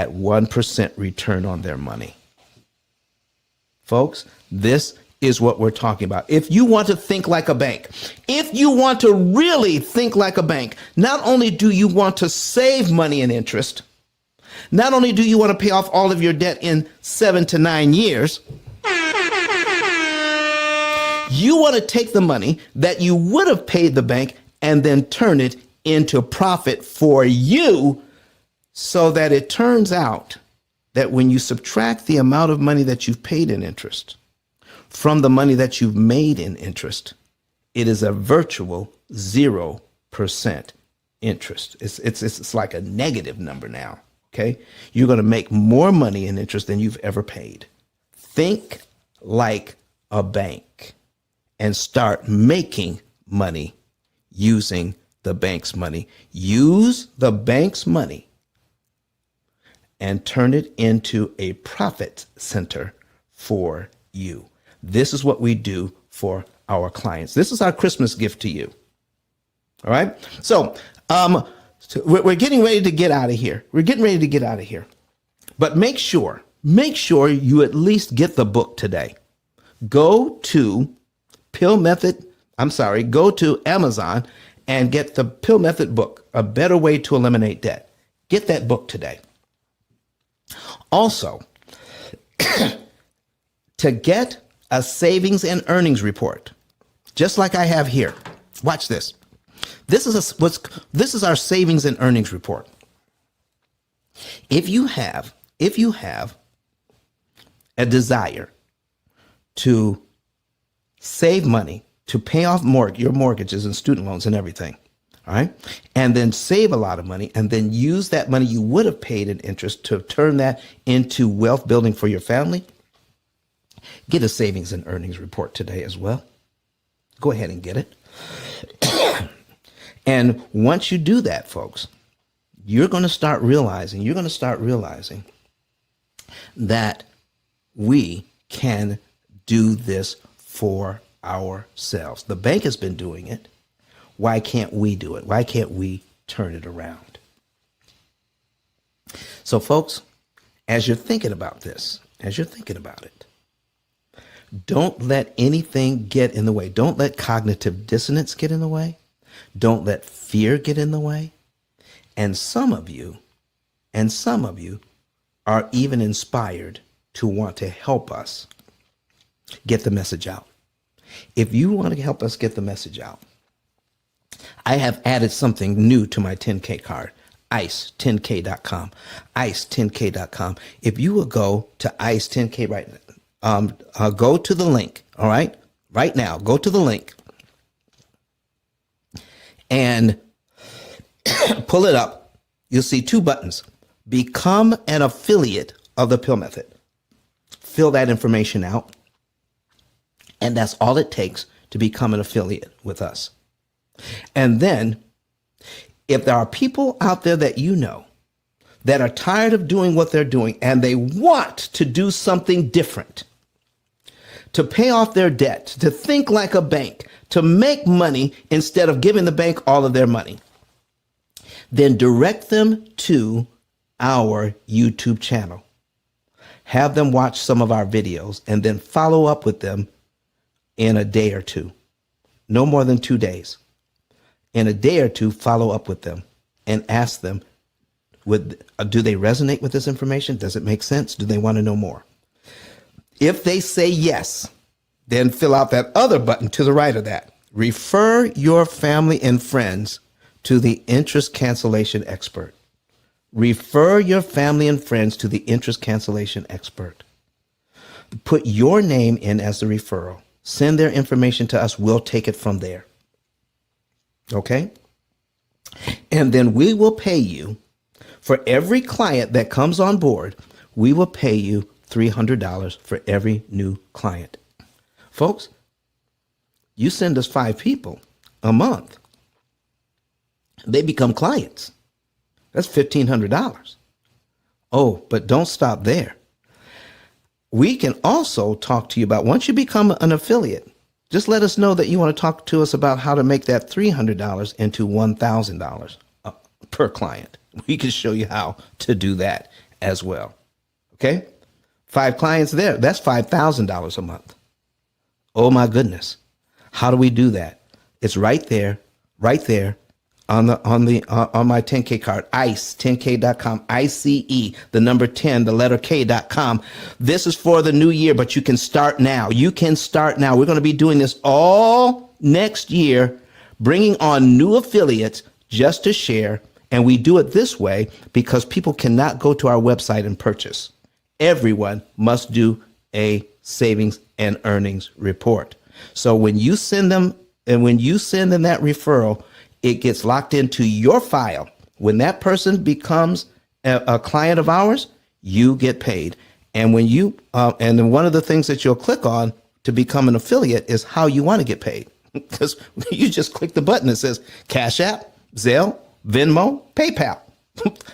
1% return on their money. Folks, this is what we're talking about. If you want to think like a bank, if you want to really think like a bank, not only do you want to save money and interest, not only do you want to pay off all of your debt in 7 to 9 years, you want to take the money that you would have paid the bank and then turn it into profit for you, so that it turns out that when you subtract the amount of money that you've paid in interest from the money that you've made in interest, it is a virtual 0% interest. It's like a negative number now. Okay. You're going to make more money in interest than you've ever paid. Think like a bank and start making money using the bank's money. Use the bank's money and turn it into a profit center for you. This is what we do for our clients. This is our Christmas gift to you. All right. So we're getting ready to get out of here. But make sure you at least get the book today. Go to go to Amazon and get the P.I.L.L Method book, A Better Way to Eliminate Debt. Get that book today. Also, to get a savings and earnings report, just like I have here. Watch this. This is our savings and earnings report. If you have a desire to save money to pay off your mortgages and student loans and everything, all right, and then save a lot of money and then use that money you would have paid in interest to turn that into wealth building for your family, get a savings and earnings report today as well. Go ahead and get it. And once you do that, folks, you're going to start realizing that we can do this for ourselves. The bank has been doing it. Why can't we do it? Why can't we turn it around? So, folks, as you're thinking about this, don't let anything get in the way. Don't let cognitive dissonance get in the way. Don't let fear get in the way. And some of you are even inspired to want to help us get the message out. If you want to help us get the message out, I have added something new to my 10K card, ice10k.com, ice10k.com. If you will go to ice10k right now, go to the link, all right? Right now, go to the link and pull it up. You'll see two buttons. Become an affiliate of the P.I.L.L method. Fill that information out. And that's all it takes to become an affiliate with us. And then, if there are people out there that you know that are tired of doing what they're doing and they want to do something different, to pay off their debt, to think like a bank, to make money instead of giving the bank all of their money, then direct them to our YouTube channel. Have them watch some of our videos and then follow up with them in a day or two. No more than 2 days. In a day or two, follow up with them and ask them, do they resonate with this information? Does it make sense? Do they want to know more? If they say yes, then fill out that other button to the right of that. Refer your family and friends to the Interest Cancellation Expert. Refer your family and friends to the Interest Cancellation Expert. Put your name in as the referral. Send their information to us. We'll take it from there. Okay? And then we will pay you for every client that comes on board. We will pay you $300 for every new client. Folks, you send us 5 people a month. They become clients. That's $1,500. Oh, but don't stop there. We can also talk to you about, once you become an affiliate, just let us know that you want to talk to us about how to make that $300 into $1,000 per client. We can show you how to do that as well. Okay? 5 clients there, that's $5,000 a month. Oh my goodness. How do we do that? It's right there on my 10K card, ice10k.com, ICE, the number 10, the letter K.com. This is for the new year, but you can start now. You can start now. We're going to be doing this all next year, bringing on new affiliates just to share. And we do it this way because people cannot go to our website and purchase. Everyone must do a savings and earnings report. So when you send them that referral, it gets locked into your file. When that person becomes a client of ours, you get paid. And when you and then one of the things that you'll click on to become an affiliate is how you want to get paid. Because you just click the button that says Cash App, Zelle, Venmo, PayPal.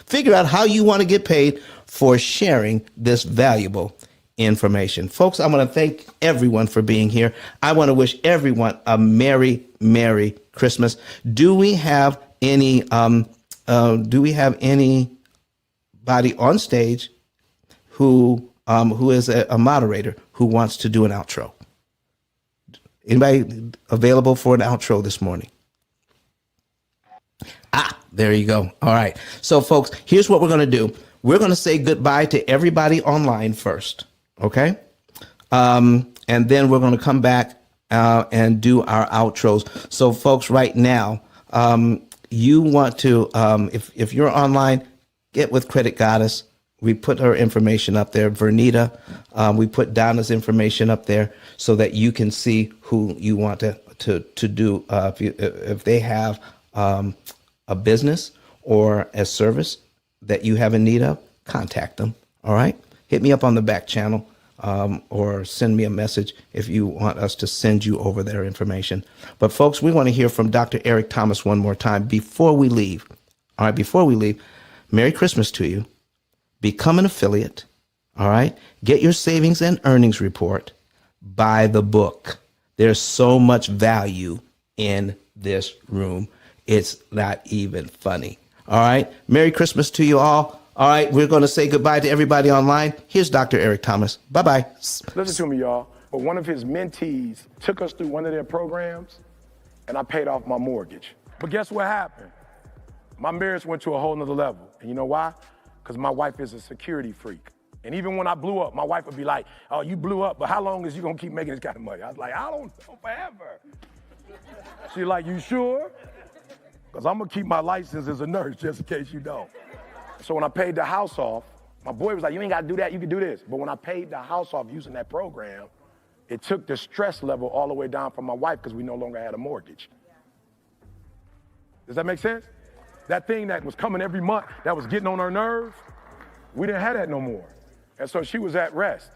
Figure out how you want to get paid for sharing this valuable information. Folks, I want to thank everyone for being here. I want to wish everyone a Merry, Merry Christmas. Do we have anybody on stage who is a moderator who wants to do an outro? Anybody available for an outro this morning? There you go. All right. So folks, here's what we're going to do. We're going to say goodbye to everybody online first. Okay. And then we're going to come back and do our outros. So folks, right now, you want to, if you're online, get with Credit Goddess. We put her information up there. Vernita, we put Donna's information up there so that you can see who you want to do. If they have a business or a service that you have in need of, contact them. All right. Hit me up on the back channel. Or send me a message if you want us to send you over their information. But folks, we want to hear from Dr. Eric Thomas one more time before we leave. All right, before we leave, Merry Christmas to you. Become an affiliate. All right. Get your savings and earnings report. Buy the book. There's so much value in this room. It's not even funny. All right. Merry Christmas to you all. All right. We're going to say goodbye to everybody online. Here's Dr. Eric Thomas. Bye bye. Listen to me, y'all. But one of his mentees took us through one of their programs, and I paid off my mortgage. But guess what happened? My marriage went to a whole nother level. And you know why? Because my wife is a security freak. And even when I blew up, my wife would be like, oh, you blew up, but how long is you gonna keep making this kind of money? I was like, I don't know, forever. She's like, you sure? Because I'm gonna keep my license as a nurse just in case you don't. So when I paid the house off, my boy was like, you ain't gotta do that, you can do this. But when I paid the house off using that program, it took the stress level all the way down for my wife because we no longer had a mortgage. Does that make sense? That thing that was coming every month, that was getting on her nerves, we didn't have that no more. And so she was at rest.